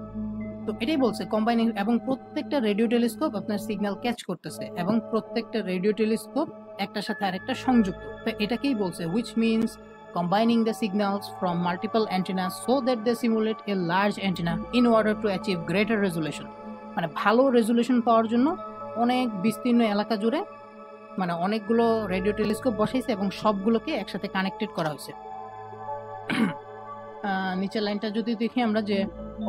A: তো এটাই বলছে কম্বাইনিং, এবং প্রত্যেকটা রেডিও টেলিস্কোপ আপনার সিগন্যাল ক্যাচ করতেছে, এবং প্রত্যেকটা রেডিও টেলিস্কোপ একটার সাথে আরেকটা সংযুক্ত। তো এটাকেই বলছে which means combining the signals from multiple antennas so that they simulate a large antenna in order to achieve greater resolution. মানে ভালো রেজুলেশন পাওয়ার জন্য অনেক বিস্তীর্ণ এলাকা জুড়ে মানে অনেকগুলো রেডিও টেলিস্কোপ বসাইছে এবং সবগুলোকে একসাথে কানেক্টেড করা হয়েছে। নিচের লাইনটা যদি দেখি আমরা, যে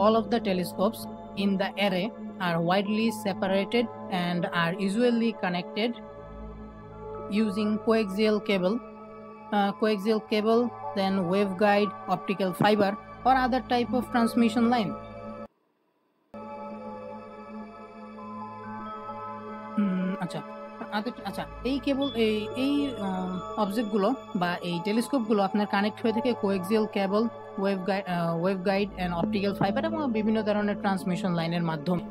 A: all of the telescopes in the array are widely separated and are usually connected using coaxial cable, then waveguide, optical fiber or other type of transmission line. আচ্ছা, এই কেবল এই অবজেক্টগুলো বা এই টেলিস্কোপগুলো আপনার কানেক্ট হয়ে থাকে coaxial cable, waveguide and optical fibre এবং বিভিন্ন ধরনের ট্রান্সমিশন লাইনের মাধ্যমে।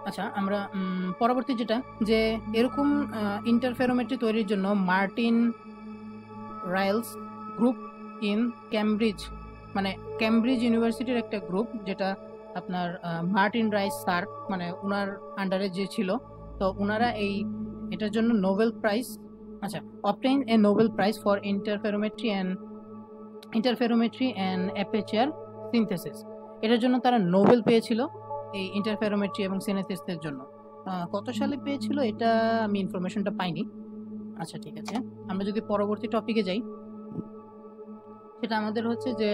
A: আচ্ছা, আমরা পরবর্তী যেটা, যে এরকম ইন্টারফেরোমেট্রি তৈরির জন্য মার্টিন রাইলস গ্রুপ ইন ক্যামব্রিজ, মানে ক্যামব্রিজ ইউনিভার্সিটির একটা গ্রুপ, যেটা আপনার মার্টিন রাইস স্যার মানে ওনার আন্ডারে যে ছিল, তো ওনারা এটার জন্য নোবেল প্রাইজ, আচ্ছা, obtain A Nobel prize for interferometry and aperture synthesis. এটার জন্য তারা নোবেল পেয়েছিল এই ইন্টারফেরোমেট্রি এবং সিনথেসিসের জন্য। কত সালে পেয়েছিল এটা আমি ইনফরমেশনটা পাইনি। আচ্ছা ঠিক আছে, আমরা যদি পরবর্তী টপিকে যাই, সেটা আমাদের হচ্ছে যে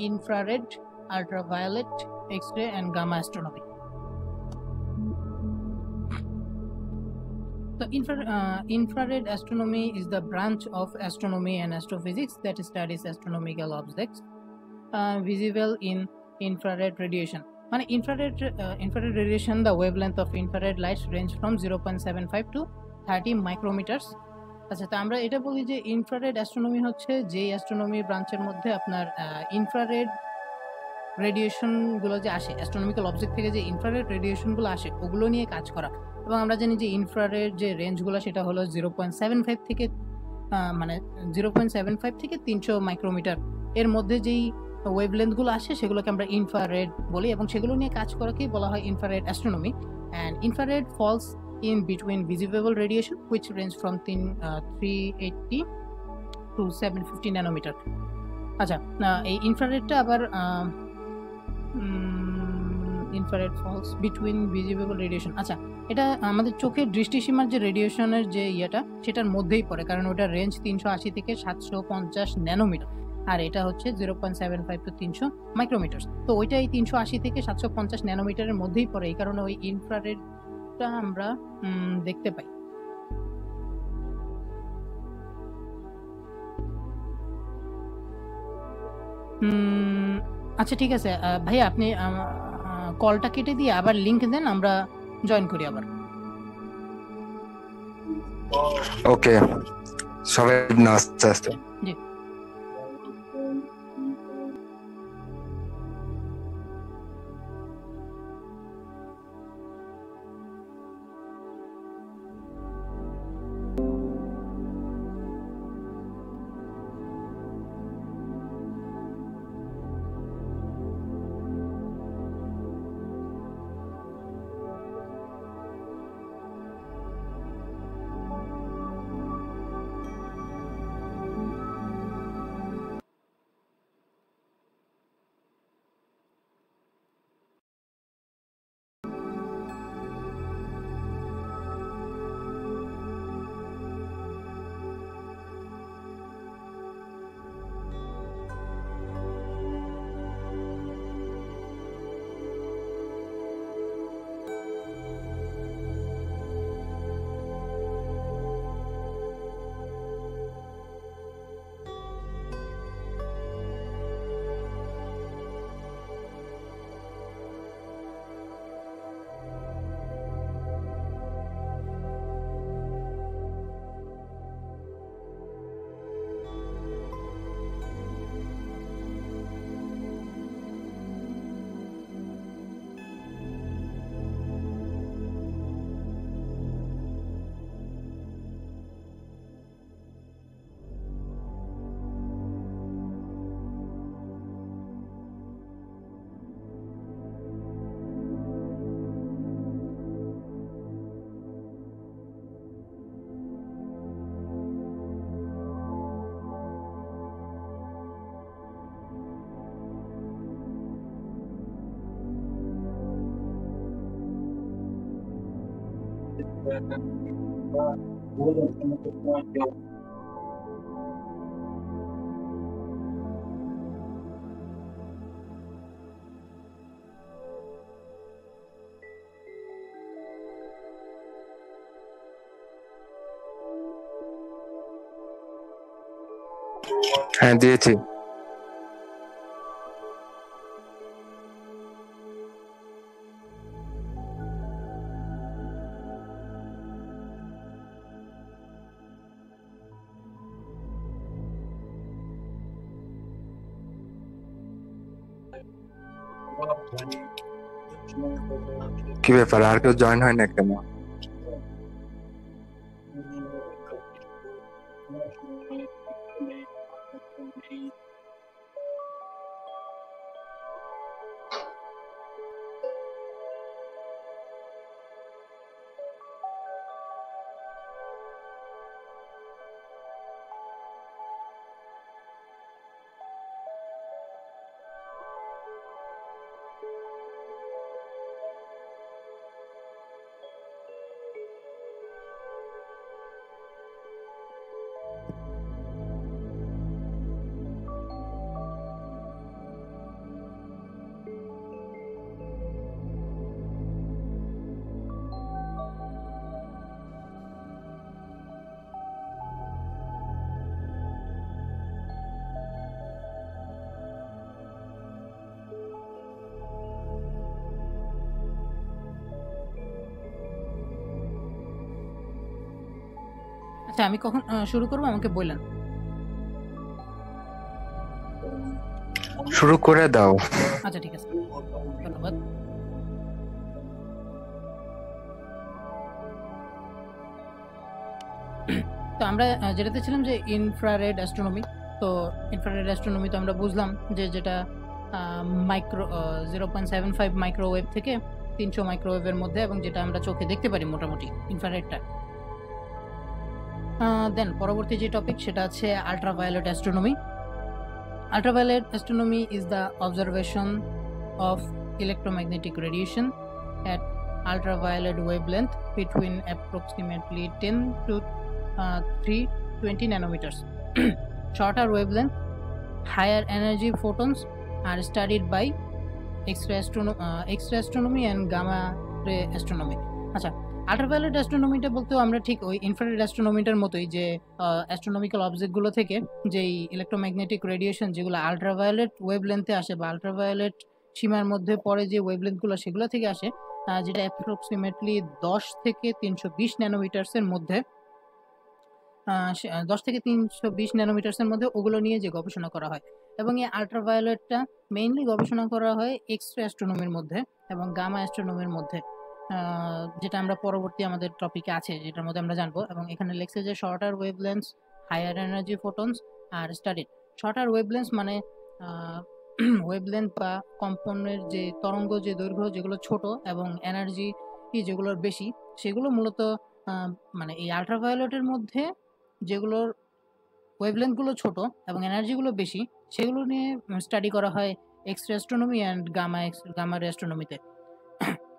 A: infrared, ultraviolet, x ray and gamma astronomy. The infrared astronomy is the branch of astronomy and astrophysics that studies astronomical objects visible in infrared radiation. মানে infrared radiation, the wavelength of infrared light range from 0.75 to 30 micrometers. আচ্ছা, তো আমরা এটা বলি যে infrared astronomy হচ্ছে যে astronomy ব্রাঞ্চের মধ্যে আপনার ইনফ্রারেড রেডিয়েশনগুলো যে আসে, অ্যাস্ট্রোনমিক্যাল অবজেক্ট থেকে যে ইনফ্রারেড রেডিয়েশনগুলো আসে ওগুলো নিয়ে কাজ করা। এবং আমরা জানি যে ইনফ্রারেড যে রেঞ্জগুলো সেটা হলো 0.75 থেকে মানে 0.75 থেকে 300 মাইক্রোমিটার এর মধ্যে যেই ওয়েভলেন্থগুলো আসে সেগুলোকে আমরা ইনফ্রারেড বলি, এবং সেগুলো নিয়ে কাজ করাকেই বলা হয় infrared astronomy. And infrared falls in between visible radiation which range from 380 to 750 nanometer. আচ্ছা, এই ইনফ্রারেডটা আবার infrared falls between visible radiation. আচ্ছা, এটা আমাদের চোখের দৃষ্টিসীমার যে রেডিয়েশনের যে ইয়েটা সেটার মধ্যেই পড়ে, কারণ ওটার রেঞ্জ 380 থেকে 750 ন্যানোমিটার, আর এটা হচ্ছে 0.75 to 300 মাইক্রোমিটার। তো ওইটা এই 380 থেকে 750 ন্যানোমিটারের মধ্যেই পড়ে, এই কারণে ওই ইনফ্রারেড আমরা দেখতে পাই। আচ্ছা ঠিক আছে ভাইয়া আপনি কলটা কেটে দিয়ে আবার লিংক দেন, আমরা জয়েন করি আবার।
D: ওকে, সবাই আস্তে আস্তে।
A: জি।
D: হ্যাঁ দিয়েছি। কি ব্যাপার, আর কেউ জয়েন হয় না কেন?
A: আচ্ছা আমি কখন শুরু করবো আমাকে বললেন।
D: শুরু করে দাও।
A: আচ্ছা ঠিক আছে, ধন্যবাদ। তো আমরা যেটাতে ছিলাম যে ইনফ্রারেড অ্যাস্ট্রোনমি। তো ইনফ্রারেড অ্যাস্ট্রোনমি তো আমরা বুঝলাম যে যেটা মাইক্রো 0.75 মাইক্রোওয়েভ থেকে 300 মাইক্রোওয়েভের মধ্যে, এবং যেটা আমরা চোখে দেখতে পারি মোটামুটি ইনফ্রারেডটা। দেন পরবর্তী যে টপিক সেটা আছে ultraviolet astronomy. Ultraviolet astronomy is the observation of electromagnetic radiation at ultraviolet wavelength between approximately 10 to 320 nanometers. Shorter wavelength, higher energy photons are studied by X-ray astronomy and gamma ray astronomy. আচ্ছা ultraviolet অ্যাস্ট্রোনমিটা বলতেও আমরা ঠিক ওই infrared অ্যাস্ট্রোনমিটার মতোই যে astronomical অবজেক্টগুলো থেকে যেই electromagnetic radiation যেগুলো আল্ট্রাভায়োলেট ওয়েভলেন্থে আসে বা আল্ট্রাভায়োলেট সীমার মধ্যে পড়ে যে ওয়েভলেন্থগুলো সেগুলো থেকে আসে, যেটা অ্যাপ্রক্সিমেটলি 10 থেকে 320 ন্যানোমিটার্সের মধ্যে 10 থেকে 320 ন্যানোমিটার্সের মধ্যে ওগুলো নিয়ে যে গবেষণা করা হয়। এবং এই আল্ট্রাভায়োলেটটা মেইনলি গবেষণা করা হয় এক্স রে অ্যাস্ট্রোনমির মধ্যে এবং গামা অ্যাস্ট্রোনমির মধ্যে, যেটা আমরা পরবর্তী আমাদের টপিকে আছে যেটার মধ্যে আমরা জানবো। এবং এখানে লেখছে যে shorter wavelength, higher energy photons are studied. Shorter wavelength মানে ওয়েভলেন্থ বা কম্পনের যে তরঙ্গ যে দৈর্ঘ্য যেগুলো ছোট এবং এনার্জি যেগুলোর বেশি, সেগুলো মূলত মানে এই আল্ট্রাভায়োলেটের মধ্যে যেগুলোর ওয়েভলেন্থগুলো ছোট এবং এনার্জিগুলো বেশি সেগুলো নিয়ে স্টাডি করা হয় X ray astronomy and gamma রে অ্যাস্ট্রোনমিতে।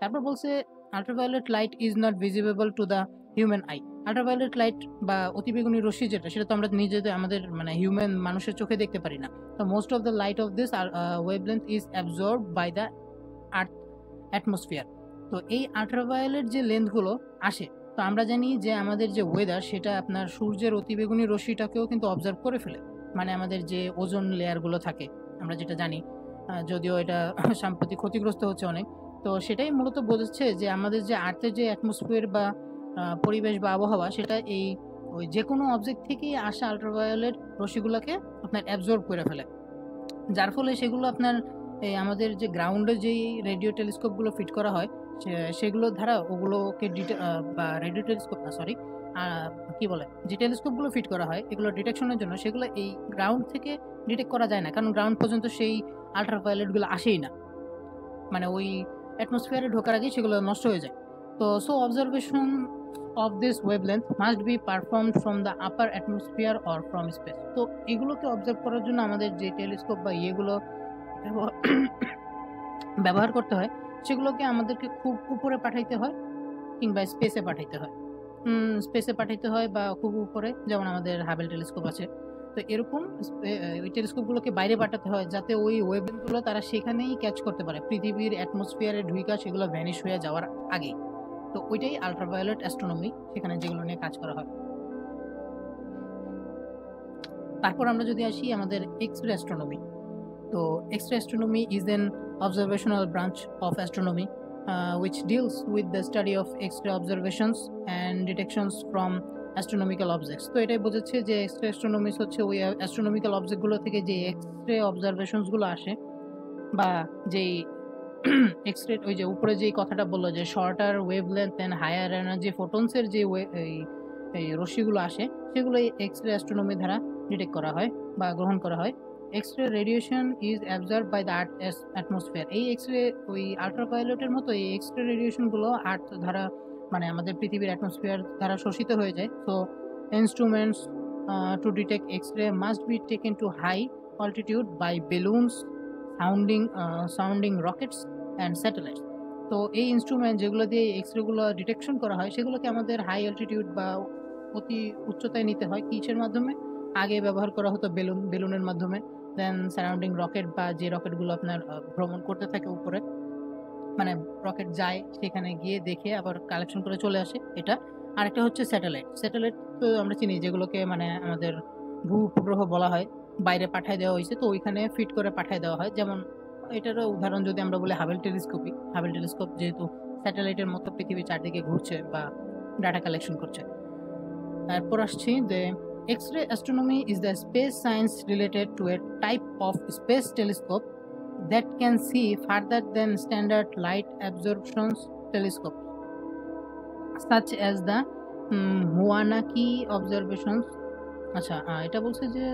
A: তারপর বলছে ultraviolet light is not visible to the human I. Ultraviolet light বা অতিবেগুনি রশ্মি যেটা, সেটা তো আমরা নিজেদের আমাদের মানে হিউম্যান মানুষের চোখে দেখতে পারি না। তো most of the light of this wavelength is absorb by the earth atmosphere. তো এই আল্ট্রাভায়োলেট যে লেন্থগুলো আসে, তো আমরা জানি যে আমাদের যে ওয়েদার সেটা আপনার সূর্যের অতিবেগুনি রশ্মিটাকেও কিন্তু অবজার্ভ করে ফেলে। মানে আমাদের যে ওজোন লেয়ারগুলো থাকে আমরা যেটা জানি, যদিও এটা সাম্প্রতিক ক্ষতিগ্রস্ত হচ্ছে অনেক, তো সেটাই মূলত বোঝাচ্ছে যে আমাদের যে আর্থের যে অ্যাটমসফিয়ার বা পরিবেশ বা আবহাওয়া সেটা এই ওই যে কোনো অবজেক্ট থেকেই আসা আল্ট্রাভায়োলেট রশ্মিগুলোকে আপনার অ্যাবজর্ব করে ফেলে, যার ফলে সেগুলো আপনার এই আমাদের যে গ্রাউন্ডে যেই রেডিও টেলিস্কোপগুলো ফিট করা হয় সেগুলোর দ্বারা ওগুলোকে বা রেডিও টেলিস্কোপ না সরি কি বলে যে টেলিস্কোপগুলো ফিট করা হয় এগুলো ডিটেকশনের জন্য, সেগুলো এই গ্রাউন্ড থেকে ডিটেক্ট করা যায় না, কারণ গ্রাউন্ড পর্যন্ত সেই আল্ট্রাভায়োলেটগুলো আসেই না, মানে ওই অ্যাটমসফিয়ারে ঢোকার আগেই সেগুলো নষ্ট হয়ে যায়। তো so observation of this wavelength must be performed from the upper atmosphere or from space. তো এগুলোকে অবজার্ভ করার জন্য আমাদের যে টেলিস্কোপ বা ইয়েগুলো ব্যবহার করতে হয় সেগুলোকে আমাদেরকে খুব উপরে পাঠাইতে হয় কিংবা স্পেসে পাঠাইতে হয়। স্পেসে পাঠাইতে হয় বা খুব উপরে, যেমন আমাদের হাবেল টেলিস্কোপ আছে। তো এরকম ওই টেলিস্কোপগুলোকে বাইরে পাঠাতে হয় যাতে ওই ওয়েভলেন্থগুলো তারা সেখানেই ক্যাচ করতে পারে, পৃথিবীর অ্যাটমসফিয়ারে ঢুইকা সেগুলো ভ্যানিশ হয়ে যাওয়ার আগেই। তো ওইটাই আল্ট্রাভায়োলেট অ্যাস্ট্রোনমি, সেখানে যেগুলো নিয়ে কাজ করা হয়। তারপর আমরা যদি আসি আমাদের এক্স রে অ্যাস্ট্রোনমি, তো X ray astronomy is an observational branch of astronomy which deals with the study of X-ray observations and detections from astronomical objects. তো এটাই বোঝাচ্ছে যে এক্স রে অ্যাস্ট্রোনমি হচ্ছে ওই অ্যাস্ট্রোনমিক্যাল অবজেক্টগুলো থেকে যে এক্স রে অবজারভেশনসগুলো আসে বা যেই এক্স রে ওই যে উপরে যেই কথাটা বললো যে shorter wavelength and higher energy ফোটনসের যে এই রশ্মিগুলো আসে সেগুলো এক্স রে অ্যাস্ট্রোনমি দ্বারা ডিটেক্ট করা হয় বা গ্রহণ করা হয়। X ray radiation is absorb by the earth atmosphere. এই এক্স-রে ওই আল্ট্রাভায়োলেটের মতো এই এক্স-রে রেডিয়েশনগুলো আর্থ দ্বারা মানে আমাদের পৃথিবীর অ্যাটমসফিয়ার দ্বারা শোষিত হয়ে যায়। So instruments to detect x ray must be taken to high altitude by balloons, sounding rockets and satellites. তো এই ইনস্ট্রুমেন্ট যেগুলো দিয়ে এক্স-রেগুলো ডিটেকশন করা হয় সেগুলোকে আমাদের হাই অল্টিটিউড বা অতি উচ্চতায় নিতে হয়। কিসের মাধ্যমে? আগে ব্যবহার করা হতো বেলুনের মাধ্যমে, দেন সারাউন্ডিং রকেট বা যে রকেটগুলো আপনার ভ্রমণ করতে থাকে উপরে, মানে রকেট যায় সেখানে গিয়ে দেখে আবার কালেকশন করে চলে আসে এটা। আরেকটা হচ্ছে স্যাটেলাইট তো আমরা চিনি যেগুলোকে মানে আমাদের ভূ উপগ্রহ বলা হয়, বাইরে পাঠায় দেওয়া হয়েছে, তো ওইখানে ফিট করে পাঠায় দেওয়া হয়। যেমন এটারও উদাহরণ যদি আমরা বলি হাবেল টেলিস্কোপ যেহেতু স্যাটেলাইটের মতো পৃথিবীর চারদিকে ঘুরছে বা ডাটা কালেকশন করছে। তারপর আসছি যে X-ray astronomy is the space science related to a type of space telescope that can see farther than standard light absorption telescopes, such as the Huanaki observations. আচ্ছা, এটা বলছে যে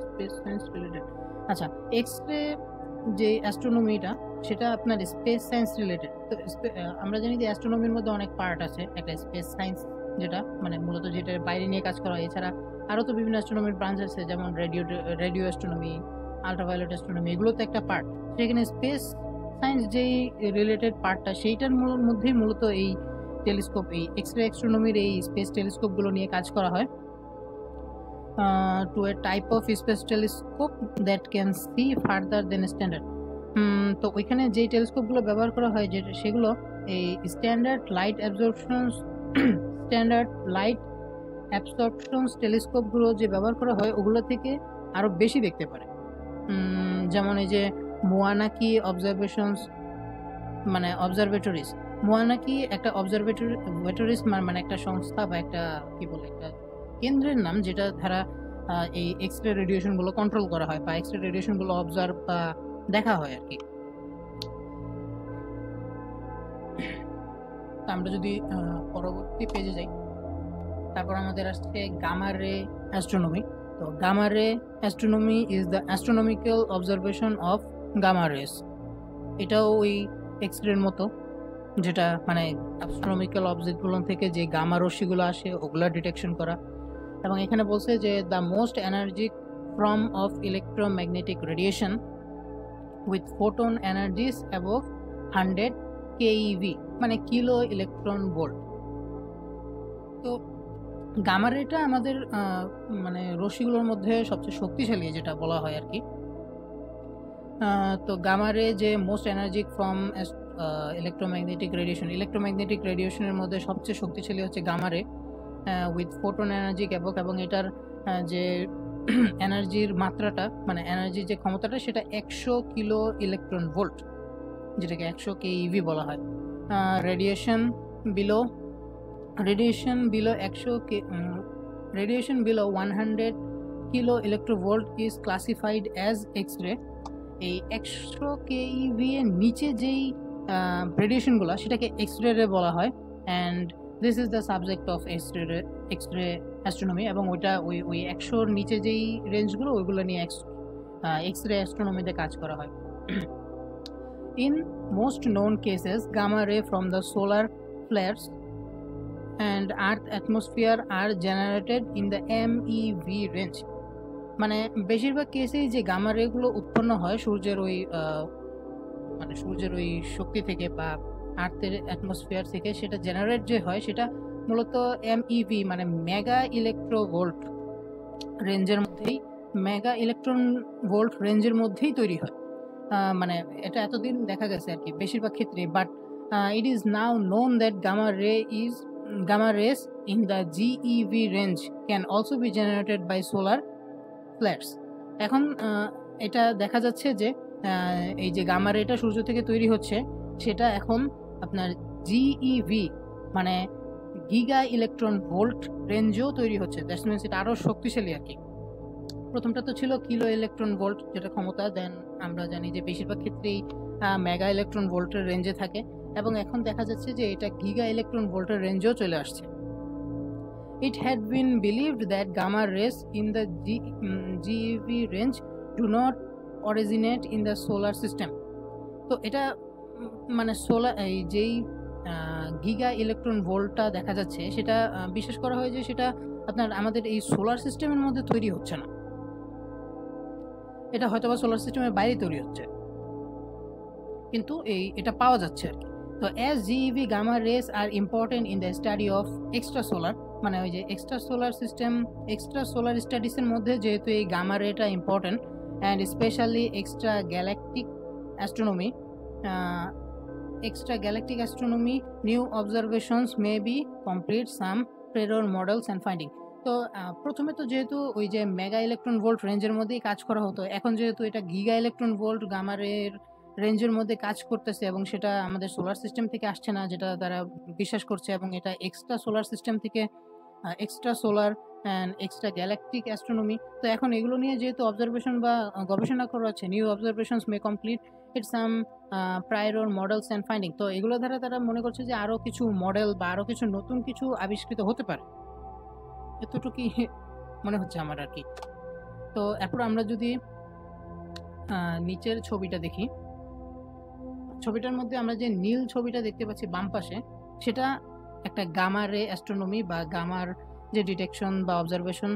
A: স্পেস সায়েন্স রিলেটেড। আচ্ছা, X-ray যে অ্যাস্ট্রোনমিটা সেটা আপনার space science related. তো আমরা জানি যে অ্যাস্ট্রোনমির মধ্যে অনেক পার্ট আছে, একটা স্পেস সায়েন্স যেটা মানে মূলত যেটার বাইরে নিয়ে কাজ করা হয়, এছাড়া আরও তো বিভিন্ন অ্যাস্ট্রোনমির ব্রাঞ্চ আছে, যেমন রেডিও অ্যাস্ট্রোনমি, আল্ট্রাভায়োলেট অ্যাস্ট্রোনমি, এগুলো তো একটা পার্ট। সেখানে স্পেস সায়েন্স যেই রিলেটেড পার্টটা সেইটার মধ্যেই মূলত এই টেলিস্কোপ, এই এক্স-রে অ্যাস্ট্রোনমির এই স্পেস টেলিস্কোপগুলো নিয়ে কাজ করা হয়। To a type of space telescope that can see further than standard. তো ওইখানে যেই টেলিস্কোপগুলো ব্যবহার করা হয় যেটা সেগুলো এই standard light absorption standard light absorption টেলিস্কোপগুলো যে ব্যবহার করা হয় ওগুলো থেকে আরও বেশি দেখতে পারে। যেমন এই যে মোয়ানাকি অবজারভেটরিজ। মোয়ানাকি একটা অবজারভেটরিজ মানে একটা সংস্থা বা একটা কি বলে একটা কেন্দ্রের নাম, যেটা দ্বারা এই এক্স রে রেডিয়েশনগুলো কন্ট্রোল করা হয় বা এক্স রে রেডিয়েশনগুলো অবজার্ভ বা দেখা হয় আর কি। আমরা যদি পরবর্তী পেজে যাই, তারপর আমাদের আসছে গামা রে অ্যাস্ট্রোনমি। তো gamma ray astronomy is the astronomical observation of gamma rays. এটাও ওই এক্স রের মতো, যেটা মানে অ্যাস্ট্রোনমিক্যাল অবজেক্টগুলো থেকে যে গামা রশ্মিগুলো আসে ওগুলা ডিটেকশন করা। এবং এখানে বলছে যে the most energetic form of electromagnetic radiation with photon energies above 100 keV, মানে কিলো ইলেকট্রন ভোল্ট। তো গামা রেটা আমাদের মানে রশ্মিগুলোর মধ্যে সবচেয়ে শক্তিশালী যেটা বলা হয় আর কি। তো গামা রে যে মোস্ট এনার্জিক ফ্রম ইলেকট্রোম্যাগনেটিক রেডিয়েশনের মধ্যে সবচেয়ে শক্তিশালী হচ্ছে গামা রে উইথ ফোটন এনার্জি ক্যাবক, এবং এটার যে এনার্জির মাত্রাটা মানে এনার্জির যে ক্ষমতাটা সেটা 100 কিলো ইলেকট্রন ভোল্ট, যেটাকে 100 কেইভি বলা হয়। Radiation below 100 kilo electronvolt is classified as X ray. এই 100 কেইভি এর নিচে যেই রেডিয়েশনগুলো সেটাকে এক্স রে বলা হয়, and this is the subject of X ray astronomy. এবং ওইটা ওই 100-র নিচে যেই রেঞ্জগুলো ওইগুলো নিয়ে এক্স রে অ্যাস্ট্রোনমিতে কাজ করা হয়। In most known cases, gamma ray from the solar flares and Earth atmosphere are generated in the MeV range. মানে বেশিরভাগ কেসেই যে গামা রেগুলো উৎপন্ন হয় সূর্যের ওই শক্তি থেকে বা আর্থের অ্যাটমসফিয়ার থেকে, সেটা জেনারেট যে হয় সেটা মূলত MEV মানে মেগা ইলেকট্রন ভোল্ট রেঞ্জের মধ্যেই তৈরি হয়। মানে এটা এতদিন দেখা গেছে আর কি বেশিরভাগ ক্ষেত্রে, but it is now known that gamma rays in the GeV range can also be generated by solar flares. এখন এটা দেখা যাচ্ছে যে এই যে গামা রেটা সূর্য থেকে তৈরি হচ্ছে সেটা এখন আপনার GeV মানে গিগা ইলেকট্রন ভোল্ট রেঞ্জেও তৈরি হচ্ছে। দ্যাটস মিনস এটা আরও শক্তিশালী আর কি। প্রথমটা তো ছিল কিলো ইলেকট্রন ভোল্ট যেটা ক্ষমতা, দেন আমরা জানি যে বেশিরভাগ ক্ষেত্রেই মেগা ইলেকট্রন ভোল্টের রেঞ্জে থাকে, এবং এখন দেখা যাচ্ছে যে এটা গিগা ইলেকট্রন ভোল্টের রেঞ্জেও চলে আসছে। It had been believed that gamma rays in the GeV range do not originate in the solar system. তো এটা মানে এই যেই গিগা ইলেকট্রন ভোল্টটা দেখা যাচ্ছে সেটা বিশ্বাস করা হয় যে সেটা আপনার আমাদের এই সোলার সিস্টেমের মধ্যে তৈরি হচ্ছে না, এটা হয়তো বা সোলার সিস্টেমের বাইরে তৈরি হচ্ছে, কিন্তু এটা পাওয়া যাচ্ছে আর কি। তো as GeV gamma rays are important in the study of extrasolar, মানে ওই যে এক্সট্রা সোলার স্টাডিজের মধ্যে যেহেতু এই গামা রেটা important, and specially extra galactic astronomy new observations may be complete some prior models and finding. তো প্রথমে তো যেহেতু ওই যে মেগা ইলেকট্রন ভোল্ট রেঞ্জের মধ্যেই কাজ করা হতো, এখন যেহেতু এটা গিগা ইলেকট্রন ভোল্ট গামা রের রেঞ্জের মধ্যে কাজ করতেছে এবং সেটা আমাদের সোলার সিস্টেম থেকে আসছে না যেটা তারা বিশ্বাস করছে, এবং এটা এক্সট্রা সোলার সিস্টেম থেকে extra solar and extra galactic astronomy. তো এখন এগুলো নিয়ে যেহেতু অবজারভেশন বা গবেষণা করা হচ্ছে, new observations may complete it some prior models and finding. তো এগুলো দ্বারা তারা মনে করছে যে আরও কিছু মডেল বা আরও কিছু নতুন কিছু আবিষ্কৃত হতে পারে, এতটুকুই মনে হচ্ছে আমার আর কি। তো এরপর আমরা যদি নিচের ছবিটা দেখি, ছবিটার মধ্যে আমরা যে নীল ছবিটা দেখতে পাচ্ছি বাম পাশে, সেটা একটা গামা রে অ্যাস্ট্রোনমি বা গামার যে ডিটেকশন বা অবজারভেশন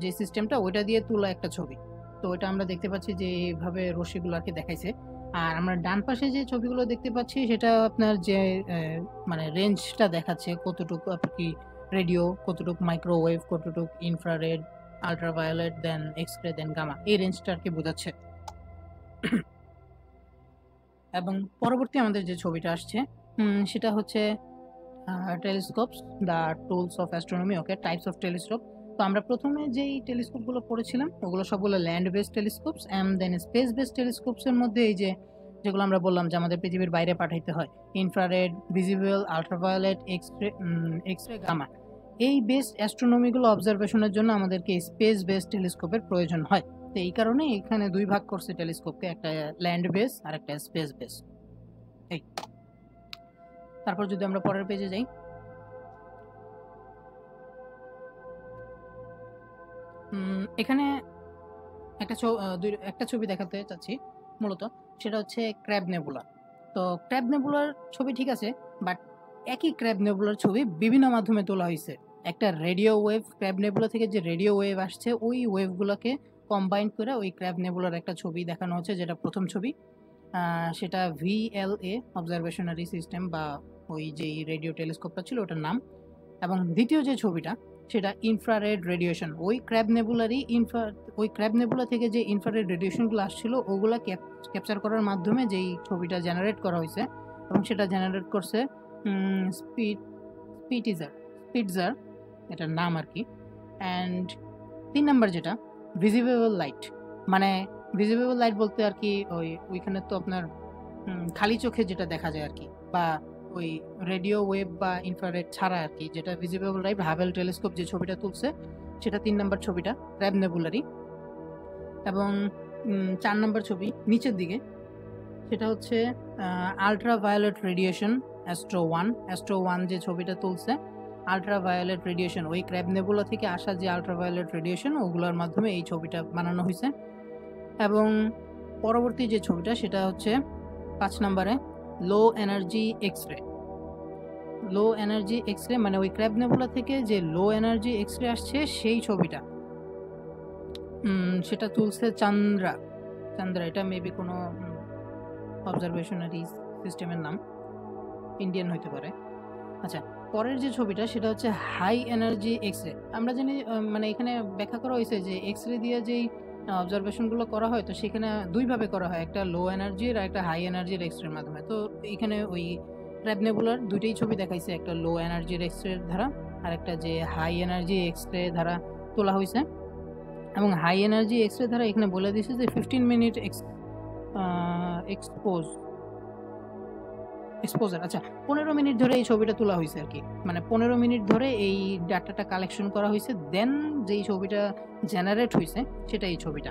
A: যে সিস্টেমটা ওইটা দিয়ে তোলা একটা ছবি। তো ওইটা আমরা দেখতে পাচ্ছি যে এইভাবে রশ্মিগুলোকে দেখাইছে। আর আমরা ডান পাশে যে ছবিগুলো দেখতে পাচ্ছি সেটা আপনার যে মানে রেঞ্জটা দেখাচ্ছে, কতটুকু কি রেডিও, কতটুকু মাইক্রোওয়েভ, কতটুকু ইনফ্রারেড, আলট্রাভায়োলেট, দেন এক্স রে, দেন গামা, এই রেঞ্জটা আর কি বোঝাচ্ছে। এবং পরবর্তী আমাদের যে ছবিটা আসছে সেটা হচ্ছে telescopes the tools of astronomy, okay, types of telescope. তো আমরা প্রথমে যেই টেলিস্কোপগুলো পড়েছিলাম ওগুলো সবগুলো land based telescopes, and then space based টেলিস্কোপসের মধ্যে এই যে যেগুলো আমরা বললাম যে আমাদের পৃথিবীর বাইরে পাঠাইতে হয়, infrared, visible, ultraviolet, x ray, gamma, এই বেসড অ্যাস্ট্রোনমিগুলো অবজারভেশনের জন্য আমাদেরকে স্পেস বেসড টেলিস্কোপের প্রয়োজন হয়। তো এই কারণে এখানে দুই ভাগ করছে টেলিস্কোপকে, একটা ল্যান্ড বেস আর একটা স্পেস বেস। এই তারপর যদি আমরা পরের পেজে যাই, এখানে একটা ছবি দেখাতে চাচ্ছি মূলত, সেটা হচ্ছে ক্র্যাব নেবুলা। তো ক্র্যাব নেবুলার ছবি ঠিক আছে, বাট একই ক্র্যাব নেবুলার ছবি বিভিন্ন মাধ্যমে তোলা হয়েছে। একটা রেডিও ওয়েভ, ক্র্যাব নেবুলা থেকে যে রেডিও ওয়েভ আসছে ওই ওয়েভগুলোকে কম্বাইন করে ওই ক্র্যাব নেবুলার একটা ছবি দেখানো হচ্ছে, যেটা প্রথম ছবি। সেটা VLA অবজারভেশনারি সিস্টেম বা ওই যেই রেডিও টেলিস্কোপটা ছিল ওটার নাম। এবং দ্বিতীয় যে ছবিটা সেটা ইনফ্রারেড রেডিয়েশন, ওই ক্র্যাব নেবুলা থেকে যে ইনফ্রারেড রেডিয়েশনগুলো আসছিল ওগুলো ক্যাপচার করার মাধ্যমে যেই ছবিটা জেনারেট করা হয়েছে, এবং সেটা জেনারেট করছে স্পিটজার, এটার নাম আর কি। অ্যান্ড 3 নাম্বার যেটা ভিজিবল লাইট, মানে ভিজিবল লাইট বলতে আর কি ওইখানে তো আপনার খালি চোখে যেটা দেখা যায় আর কি, বা ওই রেডিও ওয়েভ বা ইনফ্রারেড ছাড়া আর কি, যেটা ভিজিবল লাইট হাবেল টেলিস্কোপ যে ছবিটা তুলছে সেটা 3 নাম্বার ছবিটা ক্র্যাব নেবুলারই। এবং 4 নাম্বার ছবি নিচের দিকে, সেটা হচ্ছে আল্ট্রাভায়োলেট রেডিয়েশন অ্যাস্ট্রো 1 যে ছবিটা তুলছে, আল্ট্রাভায়োলেট রেডিয়েশন ওই ক্র্যাব নেবুলা থেকে আসা যে আল্ট্রাভায়োলেট রেডিয়েশন ওগুলোর মাধ্যমে এই ছবিটা বানানো হয়েছে। এবং পরবর্তী যে ছবিটা সেটা হচ্ছে 5 নাম্বারে লো এনার্জি এক্সরে, মানে ওই ক্র্যাব নেবুলা থেকে যে লো এনার্জি এক্সরে আসছে সেই ছবিটা, সেটা তুলছে চান্দ্রা। এটা মেবি কোনো অবজারভেশনারি সিস্টেমের নাম, ইন্ডিয়ান হইতে পারে। আচ্ছা, পরের যে ছবিটা সেটা হচ্ছে হাই এনার্জি এক্সরে। আমরা জানি মানে এখানে ব্যাখ্যা করা হয়েছে যে এক্সরে দিয়ে যেই অবজারভেশনগুলো করা হয় তো সেখানে দুইভাবে করা হয়, একটা লো এনার্জির আর একটা হাই এনার্জির এক্সরের মাধ্যমে। তো এখানে ওই ক্র্যাব নেবুলার দুইটাই ছবি দেখাইছে, একটা লো এনার্জির এক্সরের দ্বারা আর একটা যে হাই এনার্জি এক্সরে দ্বারা তোলা হয়েছে। এবং হাই এনার্জি এক্সরে দ্বারা এখানে বলে দিয়েছে যে 15 মিনিট এক্সপোজার, আচ্ছা 15 মিনিট ধরে এই ছবিটা তোলা হয়েছে আর কি, মানে 15 মিনিট ধরে এই ডাটাটা কালেকশন করা হয়েছে, দেন যেই ছবিটা জেনারেট হয়েছে সেটা এই ছবিটা।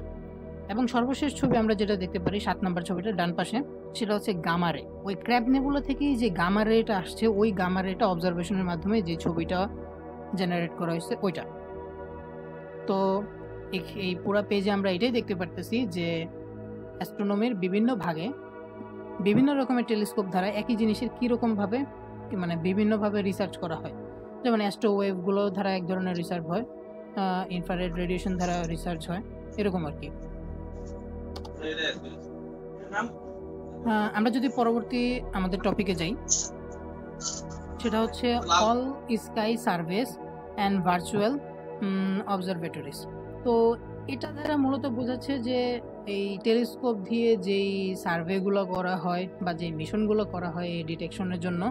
A: এবং সর্বশেষ ছবি আমরা যেটা দেখতে পারি 7 নাম্বার ছবিটা ডান পাশে, সেটা হচ্ছে গামা রে। ওই ক্র্যাব নেবুলা থেকেই যে গামা রেটা আসছে ওই গামা রেটা অবজারভেশনের মাধ্যমে যে ছবিটা জেনারেট করা হয়েছে ওইটা। তো এই পুরো পেজে আমরা এটাই দেখতে পারতেছি যে অ্যাস্ট্রোনমির বিভিন্ন ভাগে বিভিন্ন রকমের টেলিস্কোপ দ্বারা একই জিনিসের কীরকম ভাবে মানে বিভিন্নভাবে রিসার্চ করা হয়। যেমন অ্যাস্ট্রো ওয়েভগুলো দ্বারা এক ধরনের রিসার্চ হয়, ইনফ্রারেড রেডিয়েশন দ্বারা রিসার্চ হয়, এরকম আর কি। আমরা যদি পরবর্তী আমাদের টপিকে যাই, সেটা হচ্ছে all sky surveys and virtual observatories. তো এটা দ্বারা মূলত বোঝাচ্ছে যে এই টেলিস্কোপ দিয়ে যেই সার্ভেগুলো করা হয় বা যে মিশনগুলো করা হয় এই ডিটেকশনের জন্য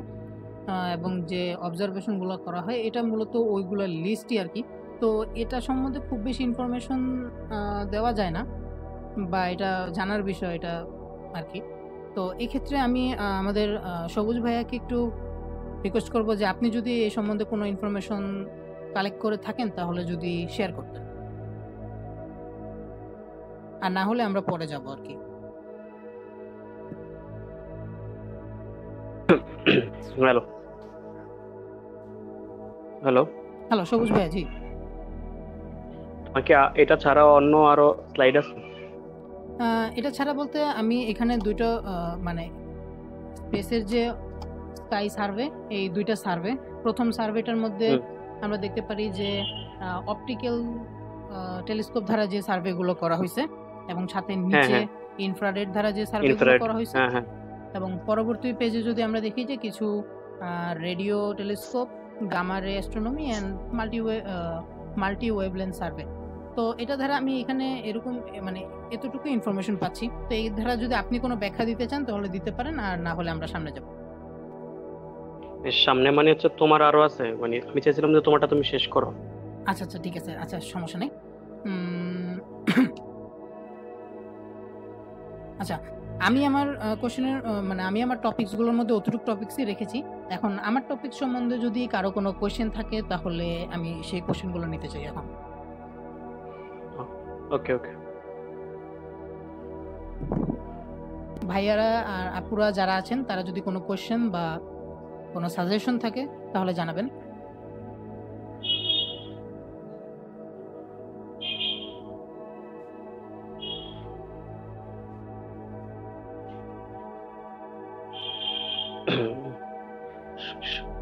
A: এবং যে অবজারভেশনগুলো করা হয় এটা মূলত ওইগুলোর লিস্টই আর কি। তো এটা সম্বন্ধে খুব বেশি ইনফরমেশন দেওয়া যায় না বা এটা জানার বিষয় এটা আর কি। তো এক্ষেত্রে আমি আমাদের সবুজ ভাইয়াকে একটু রিকোয়েস্ট করবো যে আপনি যদি এই সম্বন্ধে কোনো ইনফরমেশন কালেক্ট করে থাকেন তাহলে যদি শেয়ার করতেন, আর না হলে আমরা পরে যাব আর কি।
C: হ্যালো হ্যালো
A: হ্যালো সবুজ ভাইয়া, জি
C: আমাকে এটা ছাড়া অন্য আরো স্লাইড আছে?
A: এটা ছাড়া বলতে আমি এখানে দুটো মানে স্পেসের যে স্কাই সার্ভে, এই দুইটা সার্ভে, প্রথম সার্ভেটার মধ্যে আমরা দেখতে পারি যে অপটিক্যাল টেলিস্কোপ দ্বারা যে সার্ভেগুলো করা হয়েছে এবং সাথে নিচে ইনফ্রারেড দ্বারা যে সার্ভেগুলো করা হয়েছে। এবং পরবর্তী পেজে যদি আমরা দেখি যে কিছু radio telescope, gamma ray astronomy and multi wavelength survey. তো এটা দ্বারা আমি এখানে এরকম মানে এতটুকু ইনফরমেশন পাচ্ছি। তো এই ধারা যদি আপনি কোনো ব্যাখ্যা দিতে চান তাহলে দিতে পারেন, আর না হলে আমরা সামনে যাব।
C: এর সামনে মানে হচ্ছে তোমার আরো আছে, মানে আমি চাইছিলাম যে তোমারটা তুমি শেষ করো।
A: আচ্ছা আচ্ছা ঠিক আছে, আচ্ছা সমস্যা নেই। আচ্ছা, আমি আমার কোশ্চেনের মানে আমি আমার টপিকসগুলোর মধ্যে অতটুকু টপিকসই রেখেছি। এখন আমার টপিক সম্বন্ধে যদি কারো কোনো কোশ্চেন থাকে তাহলে আমি সেই কোশ্চেনগুলো নিতে চাই এখন।
C: ওকে ওকে।
A: ভাইয়ারা আর আপুরা যারা আছেন তারা যদি কোনো কোশ্চেন বা কোনো সাজেশন থাকে তাহলে জানাবেন।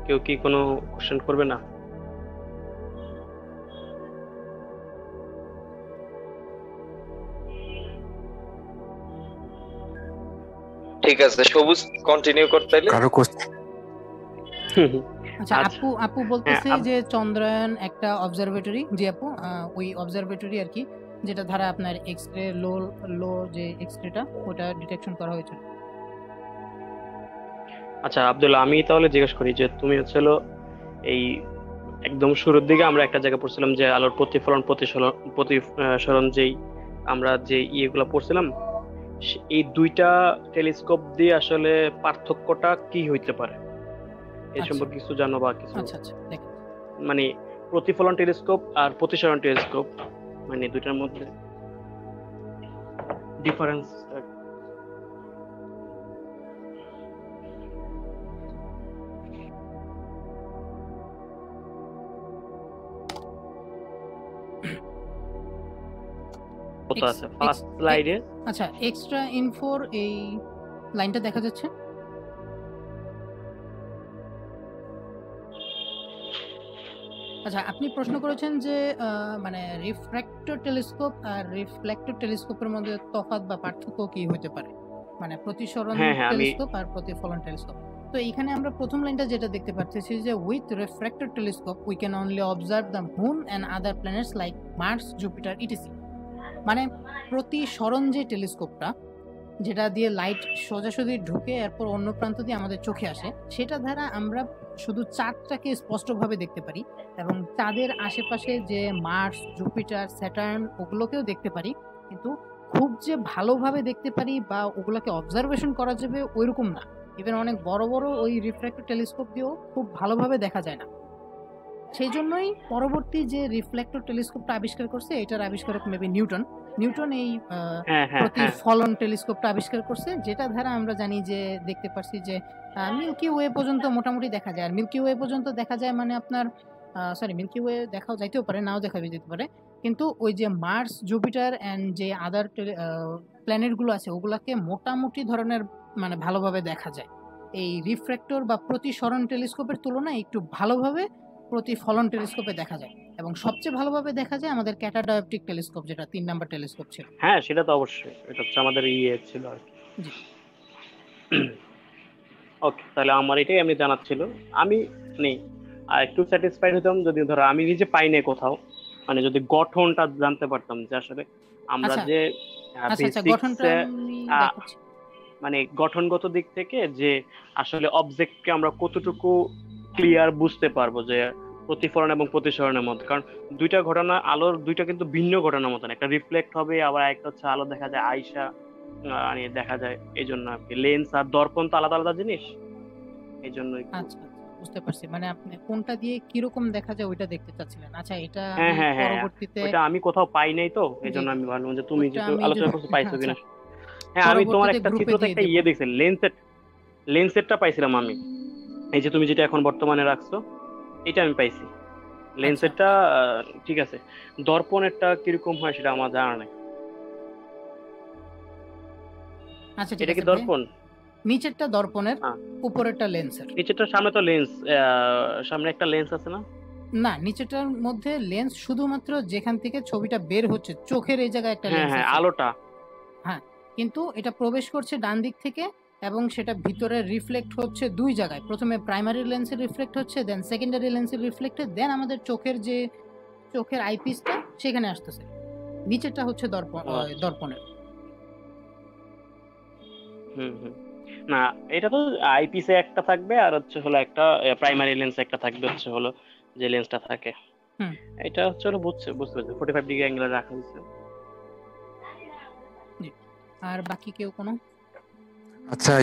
C: কেউ কি কোনো কোশ্চেন করবে না?
B: ঠিক আছে, সবুজ কন্টিনিউ করতে হলে
D: কারো কোশ্চেন?
A: আচ্ছা,
C: আচ্ছা।
A: আপু বলতেছে
C: হ্যাঁ,
A: যে চন্দ্রায়ন একটা অবজারভেটরি। জি আপু, ওই অবজারভেটরি আর কি, যেটা দ্বারা আপনার এক্সরে লো যে এক্সরেটা ওটা ডিটেকশন করা হয়েছিল।
C: আচ্ছা আব্দুল্লাহ, আমি তাহলে জিজ্ঞেস করি যে তুমি হচ্ছিল এই একদম শুরুর দিকে আমরা একটা জায়গায় পড়ছিলাম যে আলোর প্রতিফলন প্রতিসরণ যেই আমরা যে ইয়েগুলো পড়ছিলাম, এই দুইটা টেলিস্কোপ দিয়ে আসলে পার্থক্যটা কি হইতে পারে এই
A: আচ্ছা
C: সম্পর্কে কিছু জানো বা কিছু?
A: আচ্ছা আচ্ছা দেখেন,
C: মানে প্রতিফলন টেলিস্কোপ আর প্রতিসরণ টেলিস্কোপ, মানে দুইটার মধ্যে ডিফারেন্স। কত আছে ফার্স্ট স্লাইডে?
A: আচ্ছা এক্সট্রা ইনফোর এই লাইনটা দেখা যাচ্ছে? আচ্ছা, আপনি প্রশ্ন করেছেন যে মানে রিফ্র্যাক্টর টেলিস্কোপ আর রিফ্লেক্টর টেলিস্কোপের মধ্যে তফাৎ বা পার্থক্য কি হতে পারে, মানে প্রতিসরণ
C: হ্যাঁ হ্যাঁ, আমি
A: টেলিস্কোপ আর প্রতিফলন টেলিস্কোপ। তো এখানে আমরা প্রথম লাইনটা যেটা দেখতে পাচ্ছি যে with refractor telescope we can only observe the moon and other planets like Mars, Jupiter etc. মানে প্রতিসরণ যে টেলিস্কোপটা, যেটা দিয়ে লাইট সোজাসুজি ঢুকে এরপর অন্য প্রান্ত দিয়ে আমাদের চোখে আসে, সেটা দ্বারা আমরা শুধু চাঁদটাকে স্পষ্টভাবে দেখতে পারি এবং চাঁদের আশেপাশে যে মার্স, জুপিটার, স্যাটার্ন ওগুলোকেও দেখতে পারি, কিন্তু খুব যে ভালোভাবে দেখতে পারি বা ওগুলোকে অবজারভেশন করা যাবে ওইরকম না। ইভেন অনেক বড় বড় ওই রিফ্র্যাক্টর টেলিস্কোপ দিয়েও খুব ভালোভাবে দেখা যায় না। সেই জন্যই পরবর্তী যে রিফ্লেক্টর টেলিস্কোপটা আবিষ্কার করছে, এটার আবিষ্কারক মেবি নিউটন এই
C: হ্যাঁ হ্যাঁ হ্যাঁ
A: প্রতিফলন টেলিস্কোপটা আবিষ্কার করছে, যেটা দ্বারা আমরা জানি যে দেখতে পাচ্ছি যে মিল্কি ওয়ে পর্যন্ত মোটামুটি দেখা যায়। আর মিল্কি ওয়ে পর্যন্ত দেখা যায় মানে আপনার মিল্কি ওয়ে দেখাও যাইতেও পারে, নাও দেখা যেতে পারে, কিন্তু ওই যে মার্স, জুপিটার অ্যান্ড যে আদার প্ল্যানেটগুলো আছে ওগুলাকে মোটামুটি ধরনের মানে ভালোভাবে দেখা যায়। এই রিফ্র্যাক্টর বা প্রতিসরণ টেলিস্কোপের তুলনায় একটু ভালোভাবে প্রতিফলন টেলিস্কোপে দেখা যায়, এবং সবচেয়ে ভালোভাবে দেখা যায় আমাদের ক্যাটাডায়োপটিক টেলিস্কোপ, যেটা 3 নাম্বার টেলিস্কোপ ছিল।
C: হ্যাঁ, সেটা তো অবশ্যই, এটা হচ্ছে আমাদের ইয়ে ছিল আর কি।
A: জি
C: ওকে, তাহলে আমার এটাই আমি জানার ছিল। আমি নেই আর একটু স্যাটিসফাইড হতাম যদি ধরো আমি নিজে পাই নাই কোথাও, মানে যদি গঠনটা জানতে পারতাম যে আসলে আমরা
A: আচ্ছা
C: যে
A: আচ্ছা, গঠনটা আমি দেখাচ্ছি।
C: মানে গঠনগত দিক থেকে যে আসলে অবজেক্টকে আমরা কতটুকু ক্লিয়ার বুঝতে পারবো যে প্রতিফলন এবং প্রতিসরণের মধ্যে, কারণ দুইটা ঘটনা, আলোর দুইটা কিন্তু ভিন্ন ঘটনার মতন, একটা রিফ্লেক্ট হবে আবার একটা হচ্ছে আলো দেখা যায় আয়শা দেখা যায়, এই জন্য আর কি। লেন্স আর দর্পণ তো আলাদা আলাদা জিনিস, এই জন্য।
A: আচ্ছা বুঝতে পারছি, মানে আপনি কোনটা দিয়ে কিরকম দেখা যায় ওইটা দেখতে চাচ্ছিলেন। আচ্ছা, এটা
C: হ্যাঁ
A: আমি
C: হ্যাঁ হ্যাঁ,
A: পরবর্তীতে
C: ওইটা আমি কোথাও পাই নাই তো, এই জন্য
A: জি,
C: আমি ভাবলাম যে তুমি
A: ওইটা
C: যেহেতু
A: আমি
C: আলোচনা
A: যদি
C: করছো পাইছো
A: আচ্ছা
C: কিনা। হ্যাঁ, আমি তোমার
A: পরবর্তীতে
C: একটা
A: গ্রুপে
C: চিত্রতে
A: দিয়ে
C: একটা
A: দেব।
C: ইয়ে দেখছি, লেন্সেরটা পাইছিলাম আমি, এই যে তুমি যেটা এখন বর্তমানে রাখছো এটা আমি পাইছি। লেন্সেরটা ঠিক আছে, দর্পণেরটা কিরকম হয় সেটা আমার জানা নাই।
A: আচ্ছা ঠিক
C: এটা কি
A: আছে ভাই,
C: দর্পণ?
A: নিচেরটা দর্পণের,
C: হ্যাঁ,
A: উপরেরটা লেন্সের।
C: নিচেরটা সামনে তো লেন্স, সামনে একটা লেন্স আছে না?
A: না, নিচেরটার মধ্যে লেন্স শুধুমাত্র যেখান থেকে ছবিটা বের হচ্ছে, চোখের এই জায়গায় একটা
C: হ্যাঁ
A: লেন্স
C: হ্যাঁ,
A: আছে।
C: আলোটা।
A: হ্যাঁ, কিন্তু এটা প্রবেশ করছে ডান দিক থেকে এবং সেটা ভিতরে রিফ্লেক্ট হচ্ছে দুই জায়গায়। প্রথমে প্রাইমারি লেন্সে রিফ্লেক্ট হচ্ছে, দেন সেকেন্ডারি লেন্সে রিফ্লেক্ট, দেন আমাদের চোখের আইপিসটা সেখানে আসতেছে। নিচেরটা হচ্ছে
C: ও আচ্ছা।
A: দর্পণের।
C: হুম হুম। না, এটা তো আইপিসে একটা থাকবে আর হচ্ছে হলো একটা প্রাইমারি লেন্স একটা থাকবে হচ্ছে হলো যে লেন্সটা থাকে।
A: হুম।
C: এটা হচ্ছে হলো বুঝতে পারছি 45 ডিগ্রি অ্যাঙ্গেলে রাখা হয়েছে।
A: আর বাকি কেউ কোনো?
D: আচ্ছা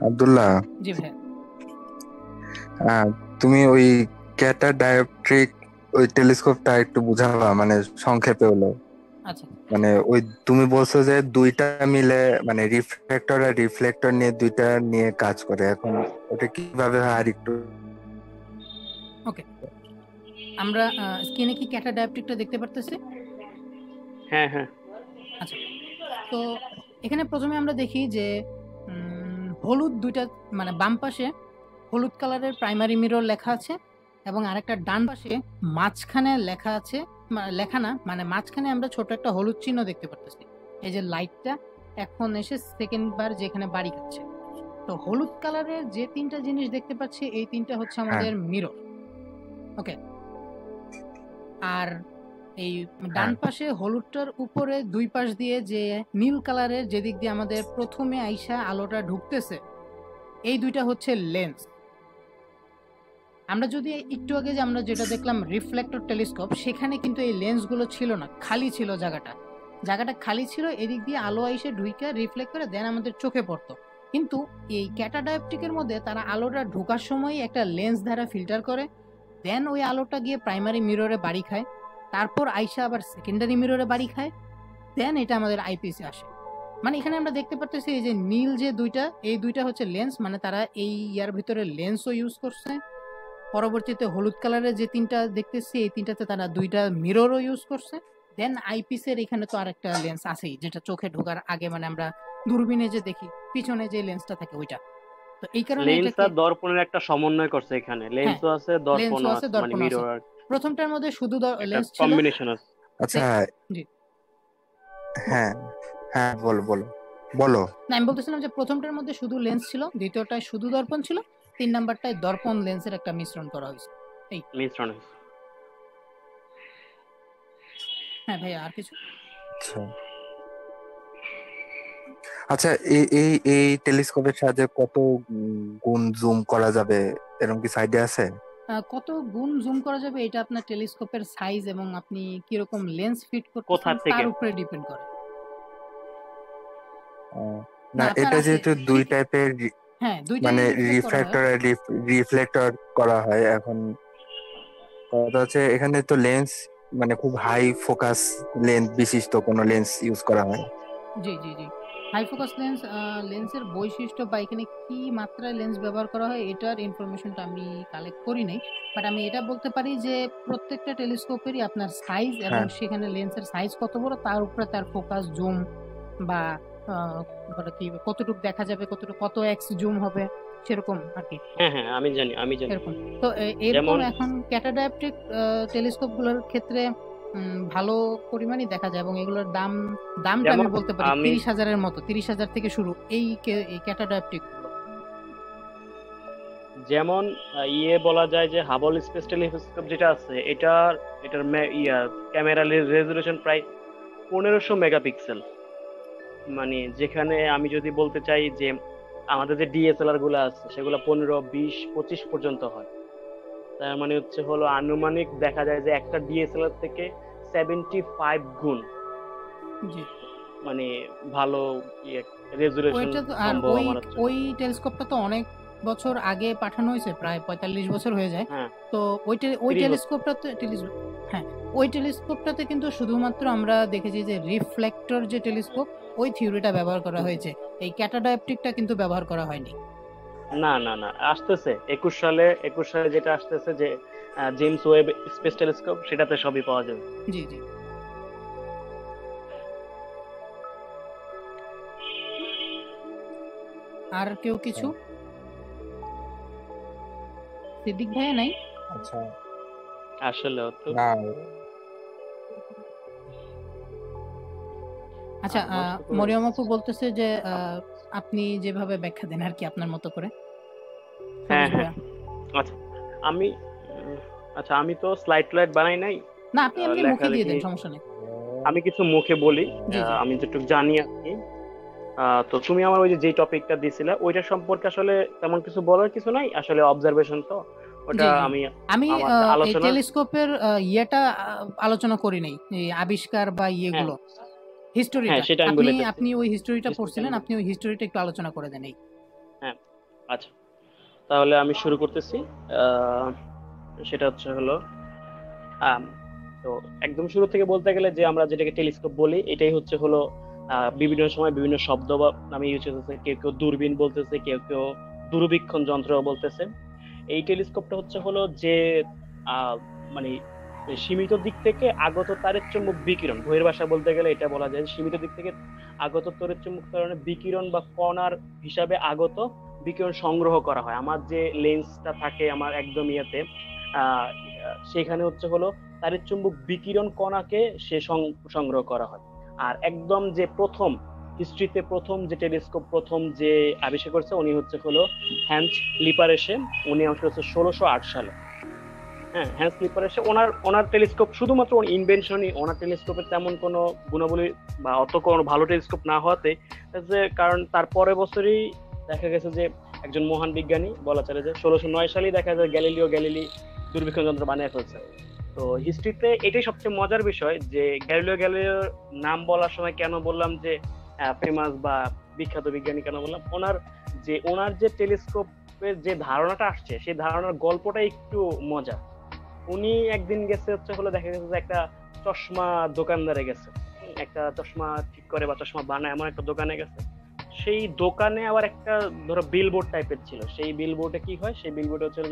D: আব্দুল্লাহ,
A: জি ভাই।
D: তুমি ওই ক্যাটা ডায়োপট্রিক ওই টেলিস্কোপটা একটু বুঝাবা, মানে সংক্ষেপে হলো।
A: আচ্ছা,
D: মানে ওই তুমি বলছো যে দুইটা মিলে মানে রিফ্লেক্টর আর রিফ্লেক্টর নিয়ে দুইটা নিয়ে কাজ করে, এখন ওটা কিভাবে হয় আর একটু।
A: ওকে, আমরা স্ক্রিনে কি ক্যাটা ডায়োপট্রিকটা দেখতে পারতেছি?
C: হ্যাঁ হ্যাঁ।
A: আচ্ছা, তো এখানে প্রথমে আমরা দেখি যে হলুদ দুইটা, মানে বাম পাশে হলুদ কালারের প্রাইমারি মিরর লেখা আছে এবং আরেকটা ডান পাশে মাঝখানে লেখা আছে, লেখা না মানে মাঝখানে আমরা ছোট একটা হলুদ চিহ্ন দেখতে পারতেছি। এই যে লাইটটা এখন এসে সেকেন্ড বার যেখানে বাড়ি খাচ্ছে, তো হলুদ কালারের যে তিনটা জিনিস দেখতে পাচ্ছি এই তিনটা হচ্ছে আমাদের মিরর। ওকে, আর এই ডান পাশে হলুদটার উপরে দুই পাশ দিয়ে যে নীল কালারের যেদিক দিয়ে আমাদের প্রথমে আইসা আলোটা ঢুকতেছে, এই দুইটা হচ্ছে লেন্স। আমরা যদি একটু আগে যে আমরা যেটা দেখলাম রিফ্লেক্টর টেলিস্কোপ, সেখানে কিন্তু এই লেন্সগুলো ছিল না, খালি ছিল জায়গাটা খালি ছিল, এদিক দিয়ে আলো আইসে ঢুইকা রিফ্লেক্ট করে দেন আমাদের চোখে পড়তো। কিন্তু এই ক্যাটা ডায়োপট্রিকের মধ্যে তারা আলোটা ঢোকার সময় একটা লেন্স দ্বারা ফিল্টার করে, দেন ওই আলোটা গিয়ে প্রাইমারি মিররে বাড়ি খায়, তারপর আইসা আবার সেকেন্ডারি মিররে বাড়ি খায়, দেন এটা আমাদের আইপিসে আসে। মানে এখানে আমরা দেখতে পারতেছি এই যে নীল যে দুইটা, এই দুইটা হচ্ছে লেন্স, মানে তারা এই ইয়ার ভিতরে লেন্সও ইউজ করছে। পরবর্তীতে হলুদ কালারের যে তিনটা দেখতেছি এই তিনটাতে তারা দুইটা মিররও ইউজ করছে। দেন আইপিসের এখানে তো আরেকটা লেন্স আছেই, যেটা চোখে ঢোকার আগে মানে আমরা দূরবীনে যে দেখি পিছনে যে লেন্সটা থাকে ওইটা। তো এই কারণে
C: লেন্স আর দর্পণের একটা সমন্বয় করছে এখানে, লেন্সও আছে দর্পণও আছে, মানে মিরর আর
A: প্রথমটার মধ্যে শুধু লেন্স ছিল,
C: কম্বিনেশন আছে।
D: আচ্ছা,
A: জি
D: হ্যাঁ হ্যাঁ, বলো বলো বলো।
A: না, আমি বলতেছিলাম যে প্রথমটার মধ্যে শুধু লেন্স ছিল, দ্বিতীয়টায় শুধু দর্পণ ছিল, 3 নাম্বারটায় দর্পণ লেন্সের একটা মিশ্রণ করা হয়েছে। এই
C: মিশ্রণ হয়েছে।
A: হ্যাঁ ভাই, আর কিছু?
D: আচ্ছা আচ্ছা, এই এই এই টেলিস্কোপের সাহায্যে কত গুণ জুম করা যাবে, এরকম কি আইডিয়া আছে?
A: কত গুণ জুম করা যাবে এটা আপনার টেলিস্কোপের সাইজ এবং আপনি কিরকম লেন্স ফিট
C: কোথা
A: করতেছেন
C: থেকে?
A: তার উপরে ডিপেন্ড করে।
D: না,
A: আপনার
D: এটা
A: আছে
D: যেহেতু দুই টাইপের,
A: হ্যাঁ দুইটাই
D: মানে
A: রিফ্লেক্ট করা হয়।
D: রিফ্র্যাক্টর আর রিফ্লেক্টর করা হয়। এখন কথা হচ্ছে এখানে তো লেন্স মানে খুব হাই ফোকাস লেন্স বিশিষ্ট কোনো লেন্স ইউজ করা হয়।
A: জি জি জি, হাই ফোকাস লেন্স, লেন্সের বৈশিষ্ট্য বা এখানে কি মাত্রায় লেন্স ব্যবহার করা হয় এটার ইনফরমেশনটা আমি কালেক্ট করি নাই, বাট আমি এটা বলতে পারি যে প্রত্যেকটা টেলিস্কোপেরই আপনার সাইজ এবং
D: হ্যাঁ
A: সেখানে লেন্সের সাইজ কত বড় তার উপরে তার ফোকাস জুম বা বলে কি কতটুকু দেখা যাবে, কত এক্স জুম হবে সেরকম আর কি।
C: হ্যাঁ হ্যাঁ, আমি জানি
A: এরকম তো এরকম
C: যেমন
A: এখন ক্যাটাডায়োপট্রিক টেলিস্কোপ গুলোর ক্ষেত্রে ভালো পরিমাণই দেখা যায় এবং এগুলোর দামটা আমি
C: যেমন
A: বলতে পারি
C: আমি
A: 30,000-এর মতো, 30,000 থেকে শুরু এই ক্যাটাডায়োপট্রিক গুলো।
C: যেমন বলা যায় যে হাবল স্পেস টেলিস্কোপ যেটা আছে এটার ক্যামেরা রেজলিউশন প্রায় 1500 মেগাপিক্সেল। মানে যেখানে আমি যদি বলতে চাই যে আমাদের যে ডিএসএলআর গুলো আছে সেগুলো 15, 20, 25 পর্যন্ত হয়। তার মানে হচ্ছে হলো আনুমানিক দেখা যায় যে একটা ডিএসএলআর থেকে 75 গুণ
A: জি,
C: মানে ভালো রেজলিউশন
A: ওইটা তো, আর
C: সম্ভব
A: ওই
C: আমার হচ্ছে।
A: ওই টেলিস্কোপটা তো অনেক বছর আগে পাঠানো হয়েছে, প্রায় 45 বছর হয়ে যায়।
C: হ্যাঁ,
A: তো ওই
C: 30 বছর।
A: টেলিস্কোপটাতে হ্যাঁ, ওই টেলিস্কোপটাতে কিন্তু শুধুমাত্র আমরা দেখেছি যে রিফ্লেক্টর যে টেলিস্কোপ ওই থিওরিটা ব্যবহার করা হয়েছে, এই ক্যাটাডায়োপট্রিকটা কিন্তু ব্যবহার করা হয়নি।
C: না না না, আসতেছে 21 সালে যেটা আসতেছে যে জেমস ওয়েব স্পেস টেলিস্কোপ, সেটাতে সবই পাওয়া যাবে।
A: জি জি, আর কেউ কিছু? সিদ্দিক ভাইয়া নাই?
D: আচ্ছা,
C: আসলে তো
D: না
A: আচ্ছা, মরিয়ম আপু বলতেছে যে আপনি যেভাবে ব্যাখ্যা দেন আর কি আপনার মতো করে।
C: হ্যাঁ হ্যাঁ, আচ্ছা আমি আচ্ছা আমি তো স্লাইড বানাই নাই,
A: না আপনি এমনি মুখে দিয়ে দেন,
C: লেখালেখি
A: সমস্যা নেই।
C: আমি কিছু মুখে বলি,
A: জি জি,
C: আমি যেটুকু জানি আর কি। তো তুমি আমার ওই যে টপিকটা দিছিলা ওইটা সম্পর্কে আসলে তেমন কিছু বলার কিছু নাই, আসলে অবজারভেশন তো ওটা
A: জি জি
C: আমি
A: আমি
C: আমার
A: এই
C: আলোচনার।
A: টেলিস্কোপের ইয়েটা আলোচনা করি নাই, এই আবিষ্কার বা
C: হ্যাঁ
A: ইয়েগুলো,
C: হ্যাঁ,
A: হিস্টোরিটা।
C: সেটা আমি
A: আপনি
C: বলেতেছি,
A: আপনি ওই হিস্টোরিটা
C: হিস্ট্রিটা
A: পড়ছিলেন,
C: আমি
A: আপনি ওই হিস্টোরিটা একটু আলোচনা করে দেন।
C: হ্যাঁ। আচ্ছা, তাহলে আমি শুরু করতেছি। আহ, সেটা হলো আম, তো একদম শুরু থেকে বলতে গেলে যে আমরা যেটাকে টেলিস্কোপ বলি এটাই হলো বিভিন্ন সময় বিভিন্ন শব্দ বা নামে ইউজ করতেছে, কেউ কেউ দূরবীন বলতেছে, কেউ কেউ দূরবীক্ষণ যন্ত্র বলতেছে। এই টেলিস্কোপটা হলো যে আহ, মানে সীমিত দিক থেকে আগত তারের চুম্বক বিকিরণ, বহির্ভাষায় বলতে গেলে এটা বলা যায় সীমিত দিক থেকে আগত তড়িৎ চুম্বক ত্বরণের বিকিরণ বা কণার হিসাবে আগত বিকিরণ সংগ্রহ করা হয়। আমার যে লেন্সটা থাকে আমার একদম ইয়েতে আহ সেখানে হলো তারের চুম্বক বিকিরণ কণাকে সে সংগ্রহ করা হয়। আর একদম যে প্রথম হিস্ট্রিতে প্রথম যে টেলিস্কোপ প্রথম যে আবিষ্কার করছে উনি হলো হ্যান্স লিপারেসে। উনি হচ্ছে 1608 সালে। হ্যাঁ, হ্যান্স লিপারেসে ওনার ওনার টেলিস্কোপ শুধুমাত্র ইনভেনশনই, ওনার টেলিস্কোপের তেমন কোনো গুণাবলী বা অত কোনো ভালো টেলিস্কোপ না হওয়াতে যে কারণ তার পরের বছরই দেখা গেছে যে একজন মহান বিজ্ঞানী বলা চলে যে 1609 সালেই দেখা যায় গ্যালিলি দূরবীক্ষণ যন্ত্র বানিয়ে ফেলছে। তো হিস্ট্রিতে এটাই সবচেয়ে মজার বিষয় যে গ্যালিলিওর নাম বলার সময় কেন বললাম যে ফেমাস বা বিখ্যাত বিজ্ঞানী কেন বললাম, ওনার যে টেলিস্কোপের যে ধারণাটা আসছে সেই ধারণার গল্পটা একটু মজা। উনি একদিন গেছে দেখা গেছে যে একটা চশমা দোকানদারে গেছে, একটা চশমা ঠিক করে বা চশমা বানায় এমন একটা দোকানে গেছে। সেই দোকানে আবার একটা ধরো বিলবোর্ড টাইপের ছিল। সেই বিলবোর্ডে কি হয়, সেই বিলবোর্ডে যে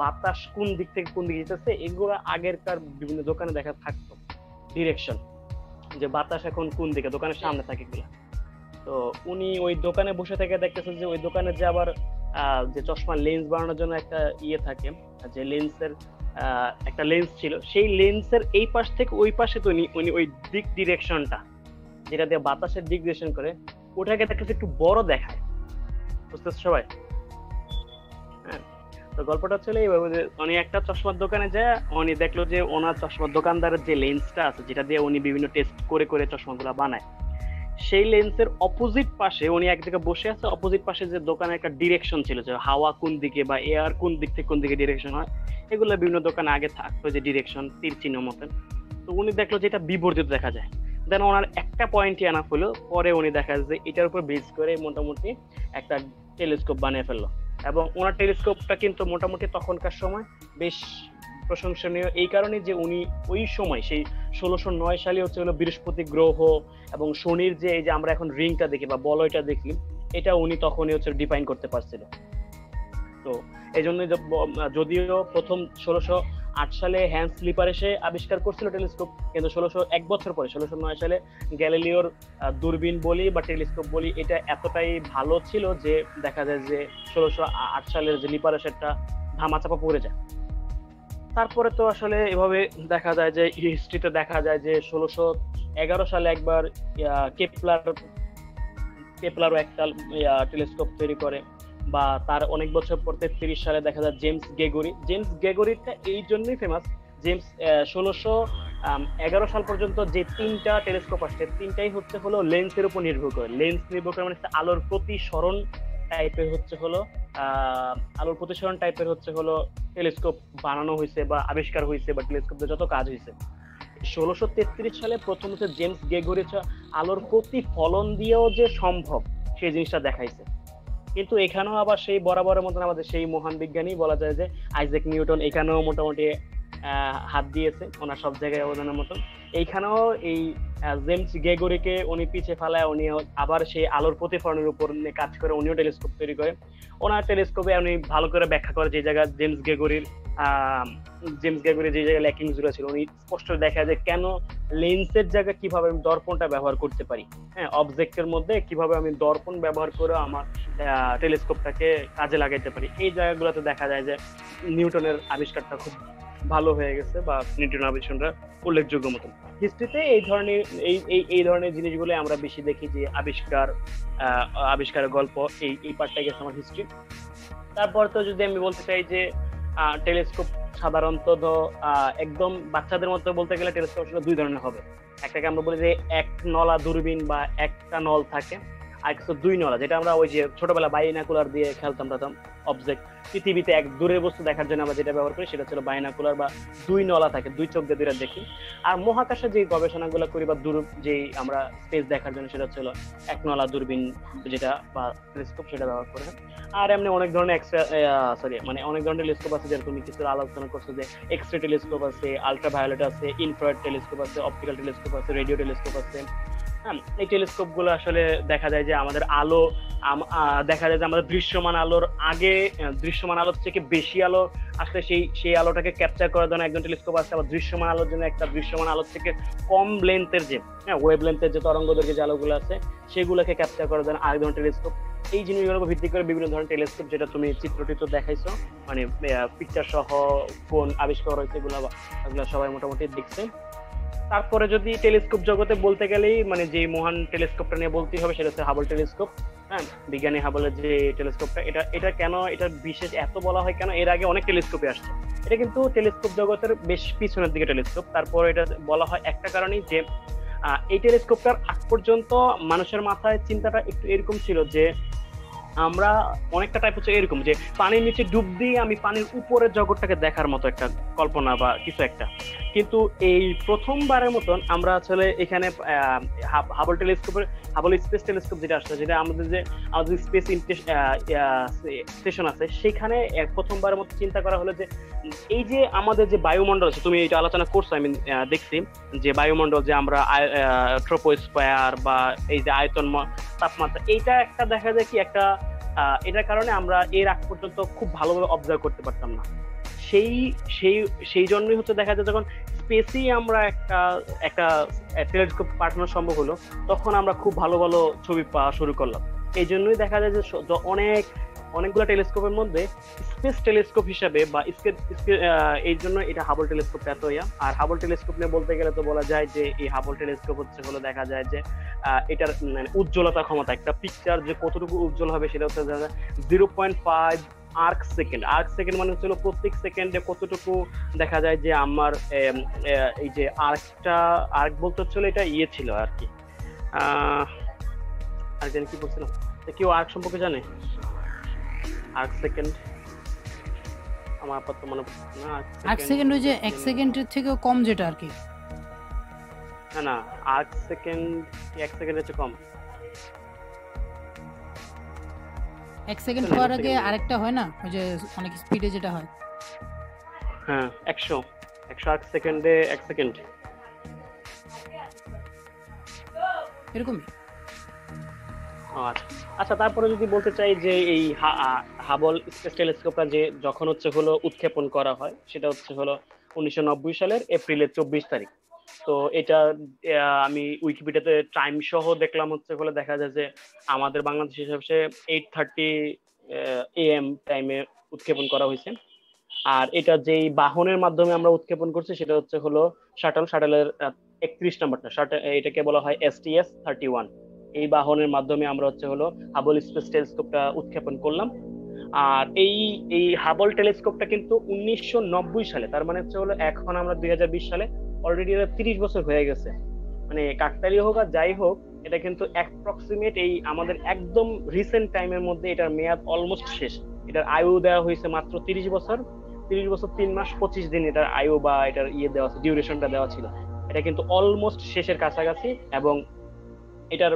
C: বাতাস কোন দিক থেকে কোন দিকে যেতেছে এগুলো আগেরকার বিভিন্ন দোকানে দেখা থাকতো, ডিরেকশন যে বাতাস এখন কোন দিকে দোকানের সামনে থাকে এগুলা। তো উনি ওই দোকানে বসে থেকে দেখতেছেন যে ওই দোকানে যে আবার যে চশমা লেন্স বানানোর জন্য একটা ইয়ে থাকে, যে লেন্সের একটা লেন্স ছিল, সেই লেন্সের এই পাশ থেকে ওই পাশে তো উনি ওই দিক ডিরেকশনটা যেটা দিয়ে বাতাসের দিক ডিরেকশন করে ওটাকে দেখতেছে একটু বড় দেখায়। বুঝতেছে সবাই? হ্যাঁ, তো গল্পটা ছিল এইভাবে যে উনি একটা চশমার দোকানে যায়, উনি দেখলো যে ওনার চশমার দোকানদারের যে লেন্সটা আছে যেটা দিয়ে উনি বিভিন্ন টেস্ট করে করে চশমাগুলো বানায়, সেই লেন্সের অপোজিট পাশে উনি এক জায়গায় বসে আছে, অপোজিট পাশে যে দোকানে একটা ডিরেকশন ছিল যে হাওয়া কোন দিকে বা এয়ার কোন দিক থেকে কোন দিকে ডিরেকশন হয়, এগুলো বিভিন্ন দোকানে আগে থাকতো যে ডিরেকশন তীর চিহ্ন মতন। তো উনি দেখলো যে এটা বিবর্তিত দেখা যায়। দেন ওনার একটা পয়েন্টই আনা হলো, পরে উনি দেখা যায় যে এটার উপর বেস করে মোটামুটি একটা টেলিস্কোপ বানিয়ে ফেললো। এবং ওনার টেলিস্কোপটা কিন্তু মোটামুটি তখনকার সময় বেশ প্রশংসনীয় এই কারণে যে উনি ওই সময় সেই 1609 সালে হলো বৃহস্পতি গ্রহ এবং শনির যে এই যে আমরা এখন রিংটা দেখি বা বলয়টা দেখি, এটা উনি তখনই ডিফাইন করতে পারছিল। তো এই জন্য যদিও প্রথম 1608 সালে হ্যান্স স্লিপার এসে আবিষ্কার করছিল টেলিস্কোপ, কিন্তু 1 বছর পরে 1609 সালে গ্যালিলিওর দূরবীন বলি বা টেলিস্কোপ বলি এটা এতটাই ভালো ছিল যে দেখা যায় যে 1608 সালের যে লিপারেস একটা ধামাচাপা পড়ে যায়। তারপরে তো আসলে এভাবে দেখা যায় যে হিস্ট্রিতে দেখা যায় যে 1611 সালে একবার কেপলারও একটা টেলিস্কোপ তৈরি করে, বা তার অনেক বছর পর 33 সালে দেখা যায় জেমস গেগরিটা এই জন্যই ফেমাস। জেমস 1611 সাল পর্যন্ত যে 3টা টেলিস্কোপ আসছে, 3টাই হলো লেন্সের উপর নির্ভর করে। লেন্স নির্ভর করে মানে আলোর প্রতিসরণ টাইপের আলোর প্রতিসরণ টাইপের হলো টেলিস্কোপ বানানো হয়েছে বা আবিষ্কার হয়েছে বা টেলিস্কোপের যত কাজ হয়েছে। 1633 সালে প্রথম জেমস গেগরি আলোর প্রতিফলন দিয়েও যে সম্ভব সেই জিনিসটা দেখাইছে। কিন্তু এখানেও আবার সেই বরাবরের মতন আমাদের সেই মহান বিজ্ঞানী বলা যায় যে আইজ্যাক নিউটন এখানেও মোটামুটি হাত দিয়েছে ওনার সব জায়গায় অবদানের মতন। এইখানেও এই জেমস গেগরিকে উনি পিছে ফেলায় উনি আবার সেই আলোর প্রতিফলনের উপর কাজ করে উনিও টেলিস্কোপ তৈরি করে। ওনার টেলিস্কোপে উনি ভালো করে ব্যাখ্যা করে যে জায়গায় জেমস গেগরির যে জায়গায় ল্যাকিং জুড়ে ছিল, উনি স্পষ্ট দেখা যায় কেন লেন্সের জায়গায় কিভাবে আমি দর্পণটা ব্যবহার করতে পারি, হ্যাঁ অবজেক্টের মধ্যে কিভাবে আমি দর্পণ ব্যবহার করে আমার টেলিস্কোপটাকে কাজে লাগাইতে পারি। এই জায়গাগুলোতে দেখা যায় যে নিউটনের আবিষ্কারটা খুব ভালো হয়ে গেছে বা নিউটন আবিষ্কারটা উল্লেখযোগ্য মতন। হিস্ট্রিতে এই ধরনের জিনিসগুলো আমরা বেশি দেখি যে আবিষ্কারের গল্প, এই পার্টটা গেছে আমার হিস্ট্রি। তারপর তো যদি আমি বলতে চাই যে টেলিস্কোপ সাধারণত একদম বাচ্চাদের মতো বলতে গেলে টেলিস্কোপ আসলে 2 ধরনের হবে। একটাকে আমরা বলি যে এক নলা দূরবীন বা একটা নল থাকে, আর কিছু 2 নলা, যেটা আমরা ওই যে ছোটবেলা বাইনাকুলার দিয়ে খেলতাম অবজেক্ট পৃথিবীতে এক দূরের বস্তু দেখার জন্য আমরা যেটা ব্যবহার করি সেটা ছিল বাইনাকুলার, বা 2 নলা থাকে, 2 চোখ দিয়ে 2টা দেখি। আর মহাকাশে যে গবেষণাগুলো করি বা দূর যে আমরা স্পেস দেখার জন্য সেটা ছিল 1 নলা দূরবীন যেটা বা টেলিস্কোপ, সেটা ব্যবহার করে। আর এমনি অনেক ধরনের মানে অনেক ধরনের টেলিস্কোপ আছে, যেটা তুমি কিছু আলোচনা করছো যে এক্স রে টেলিস্কোপ আছে, আলট্রাভায়োলেট আছে, ইনফ্রারেড টেলিস্কোপ আছে, অপটিক্যাল টেলিস্কোপ আছে, রেডিও টেলিস্কোপ আছে। হ্যাঁ, এই টেলিস্কোপ গুলো আসলে দেখা যায় যে আমাদের আলো দেখা যায় যে আমাদের দৃশ্যমান আলোর আগে দৃশ্যমান আলোর থেকে বেশি আলো আসলে সেই আলোটাকে ক্যাপচার করার জন্য একজন টেলিস্কোপ আছে। আবার দৃশ্যমান আলোর জন্য একটা দৃশ্যমান আলোর থেকে কম লেন্থের যে ওয়েভ লেন্থের যে তরঙ্গদৈর্ঘ্যের যে আলোগুলো আছে সেগুলোকে ক্যাপচার করার জন্য আরেকজন টেলিস্কোপ। এই জিনিসগুলোর উপর ভিত্তি করে বিভিন্ন ধরনের টেলিস্কোপ, যেটা তুমি চিত্রটিতে দেখাইছো, মানে পিকচার সহ কোন আবিষ্কার হয়েছে এগুলো সবাই মোটামুটি দেখছে। তারপরে যদি টেলিস্কোপ জগতে বলতে গেলেই মানে যে মহান টেলিস্কোপটা নিয়ে বলতেই হবে সেটা হচ্ছে হাবল টেলিস্কোপ। হ্যাঁ, বিজ্ঞানী হাবলের যে টেলিস্কোপটা, এটা কেন এটা বিশেষ এত বলা হয় কেন, এর আগে অনেক টেলিস্কোপই আসছে, এটা কিন্তু টেলিস্কোপ জগতের বেশ পিছনের দিকে টেলিস্কোপ। তারপর এটা বলা হয় একটা কারণেই যে এই টেলিস্কোপটার আগ পর্যন্ত মানুষের মাথায় চিন্তাটা একটু এরকম ছিল যে আমরা অনেকটা টাইপ হচ্ছে এরকম যে পানির নিচে ডুব দিয়ে আমি পানির উপরের জগৎটাকে দেখার মতো একটা কল্পনা বা কিছু একটা। কিন্তু এই প্রথমবারের মতন আমরা আসলে এখানে হাবল টেলিস্কোপের হাবল স্পেস টেলিস্কোপ যেটা আসছে, যেটা আমাদের স্পেস স্টেশন আছে, সেখানে প্রথমবারের মতো চিন্তা করা হলো যে এই যে আমাদের যে বায়ুমণ্ডল আছে, তুমি এটা আলোচনা করছো, আমি দেখছি যে বায়ুমণ্ডল যে আমরা ট্রোপোস্ফিয়ার বা এই যে আয়তন তাপমাত্রা, এইটা একটা দেখা যায় কি একটা এটার কারণে আমরা এর আগ পর্যন্ত খুব ভালোভাবে অবজার্ভ করতে পারতাম না। সেই জন্যই হচ্ছে দেখা যায় যখন স্পেসেই আমরা একটা টেলিস্কোপ পাঠানো সম্ভব হলো, তখন আমরা খুব ভালো ভালো ছবি পাওয়া শুরু করলাম। এই জন্যই দেখা যায় যে অনেকগুলো টেলিস্কোপের মধ্যে স্পেস টেলিস্কোপ হিসাবে বা এই জন্য এটা হাবল টেলিস্কোপ এত আর হাবল টেলিস্কোপ নিয়ে বলতে গেলে তো বলা যায় যে এই হাবল টেলিস্কোপ হচ্ছে হলো দেখা যায় যে এটার মানে উজ্জ্বলতা ক্ষমতা, একটা পিকচার যে কতটুকু উজ্জ্বল হবে সেটা হচ্ছে 0.5 আর্ক সেকেন্ড মানে হচ্ছে প্রত্যেক সেকেন্ডে কতটুকু দেখা যায় যে আমার এই যে আর্ক বলতে হচ্ছিল এটা ছিল আর কি। আর জানি কি বলছিলাম, কেউ আর্ক সম্পর্কে জানে? আর্ক সেকেন্ড আমার আপাতত মনে পড়ছে না।
A: আর্ক সেকেন্ড ওই যে 1 সেকেন্ডের থেকেও কম যেটা আর কি।
C: না আর্ক সেকেন্ড 1 সেকেন্ডের চেয়ে কম।
A: 1 সেকেন্ড হওয়ার আগে আরেকটা হয় না, ওই যে অনেক স্পিডে যেটা হয়।
C: হ্যাঁ, 100 আর্ক সেকেন্ডে 1 সেকেন্ড
A: এরকমই।
C: আচ্ছা, তারপরে যদি বলতে চাই যে এই হাবল স্পেস টেলিস্কোপটা যে যখন হচ্ছে হলো উৎক্ষেপণ করা হয় সেটা হচ্ছে হলো 1990 সালের এপ্রিলের 24 তারিখ। তো এটা আমি উইকিপিডিয়াতে টাইম সহ দেখলাম হচ্ছে হলো দেখা যায় যে আমাদের বাংলাদেশ হিসেবে 8:30 AM টাইমে উৎক্ষেপণ করা হয়েছে। আর এটা যেই বাহনের মাধ্যমে আমরা উৎক্ষেপণ করছি সেটা হচ্ছে হলো শাটলের 31 নাম্বারটা, এটাকে বলা হয় STS-31। এই বাহনের মাধ্যমে আমরা হচ্ছে হলো হাবল স্পেস টেলিস্কোপটা উৎক্ষেপণ করলাম। আর এই হাবল টেলিস্কোপটা কিন্তু 1990 সালে, তার মানে হচ্ছে হলো এখন আমরা 2020 সালে, অলরেডি 30 বছর হয়ে গেছে। মানে কাকতালি হোক আর যাই হোক, এটা কিন্তু অ্যাপ্রক্সিমেট এই আমাদের একদম রিসেন্ট টাইমের মধ্যে এটার মেয়াদ অলমোস্ট শেষ। এটার আয়ু দেওয়া হয়েছে মাত্র 30 বছর 3 মাস 25 দিন এটার আয়ু বা এটার দেওয়া আছে, ডিউরেশনটা দেওয়া ছিল। এটা কিন্তু অলমোস্ট শেষের কাছাকাছি এবং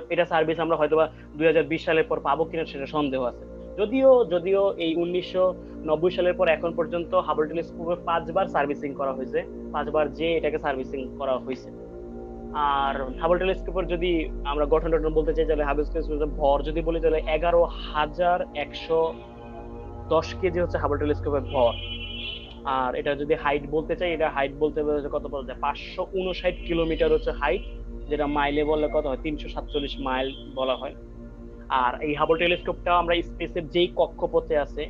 C: এটা সার্ভিস আমরা হয়তোবা 2020 সালের পর পাবো কিনা সেটা সন্দেহ আছে। যদিও এই 1990 সালের পর এখন পর্যন্ত হাবল টেলিস্কোপে 5 বার সার্ভিসিং করা হয়েছে, 5 বার যে এটাকে সার্ভিসিং করা হয়েছে। আর হাবল টেলিস্কোপের যদি আমরা গঠন বলতে চাই তাহলে হাবল টেলিস্কোপের ভর যদি বলি তাহলে 11,110 কেজি হচ্ছে হাবল টেলিস্কোপের ভর। আর এটা যদি হাইট বলতে চাই, এটা হাইট বলতে কত বলা যায়, 559 কিলোমিটার হচ্ছে হাইট, যেটা মাইলে বললে কত হয়, 347 মাইল বলা হয়। আর এই হাবল টেলিস্কোপটা আমরা স্পেসের যেই কক্ষপথে আছে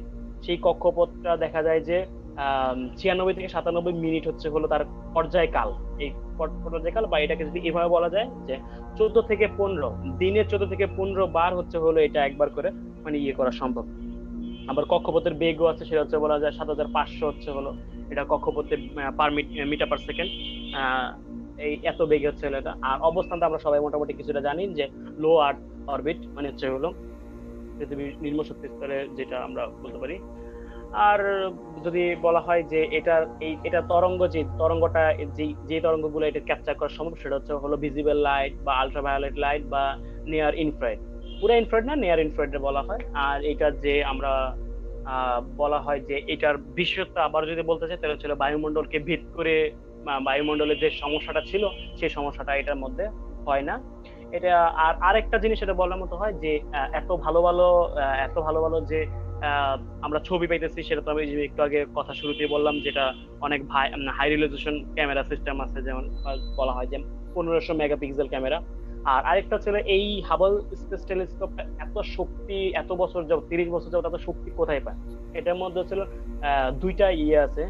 C: সেই কক্ষপথটা দেখা যায় যে 96 থেকে 97 মিনিট হচ্ছে হলো তার পর্যায়কাল। এই পর্যায়কাল বা এটাকে যদি এভাবে বলা যায় যে 14 থেকে 15 দিনে 14 থেকে 15 বার হচ্ছে হলো এটা একবার করে মানে করা সম্ভব। আবার কক্ষপথের বেগও আছে, সেটা হচ্ছে বলা যায় 7500 হচ্ছে হলো এটা কক্ষপথের পার মিটার পার সেকেন্ড। এই এত বেগে হচ্ছে এটা। আর অবস্থানটা আমরা সবাই মোটামুটি কিছুটা জানি যে লো আর্থ অরবিট, মানে হচ্ছে হলো পৃথিবীর নিম্ন শক্তি স্তরে, যেটা আমরা বলতে পারি। আর যদি বলা হয় যে এটা তরঙ্গ, যে তরঙ্গটা, যে তরঙ্গগুলো এটা ক্যাপচার করা সম্ভব, সেটা হচ্ছে হলো ভিজিবল লাইট বা আল্ট্রাভায়োলেট লাইট বা নিয়ার ইনফ্রারেড। পুরো ইনফ্রারেড না, নিয়ার ইনফ্রারেড বলা হয়। আর এটা যে আমরা বলা হয় যে এটার বিশেষত্ব আবার যদি বলতে চাই তাহলে হচ্ছে বায়ুমণ্ডলকে ভেদ করে বায়ুমণ্ডলের যে সমস্যাটা ছিল সেই সমস্যাটা এটার মধ্যে হয় না। এটা আর আরেকটা জিনিস এটা বলার মতো হয় যে এত ভালো ভালো যে আমরা ছবি পাইতেছি, সেটা তো আমি যে একটু আগে কথা শুরুতেই বললাম, যেটা অনেক হাই রেজলিউশন ক্যামেরা সিস্টেম আছে, যেমন বলা হয় যে 1500 মেগাপিক্সেল ক্যামেরা। আর আরেকটা ছিল এই হাবল স্পেস টেলিস্কোপটা এত শক্তি, এত বছর যাবত, 30 বছর যাবত এত শক্তি কোথায় পায়? এটার মধ্যে ছিল দুইটা আছে,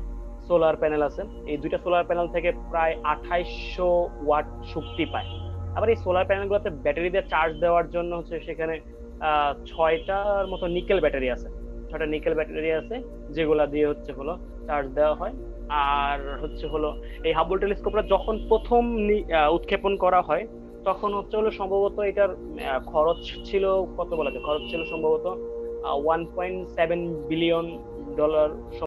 C: সোলার প্যানেল আছে। এই দুইটা সোলার প্যানেল থেকে প্রায় 2800 ওয়াট শক্তি পায়। আবার এই সোলার প্যানেল গুলোতে ব্যাটারি দিয়ে চার্জ দেওয়ার জন্য হচ্ছে সেখানে 6টার মতো নিকেল ব্যাটারি আছে, 6টা নিকেল ব্যাটারি আছে, যেগুলা দিয়ে হচ্ছে হলো চার্জ দেওয়া হয়। আর হচ্ছে হলো এই হাবল টেলিস্কোপটা যখন প্রথম উৎক্ষেপণ করা হয়, তখন হচ্ছে হলো সম্ভবত এটার খরচ ছিল, কত বলা যায়, খরচ ছিল সম্ভবত $1.7 বিলিয়ন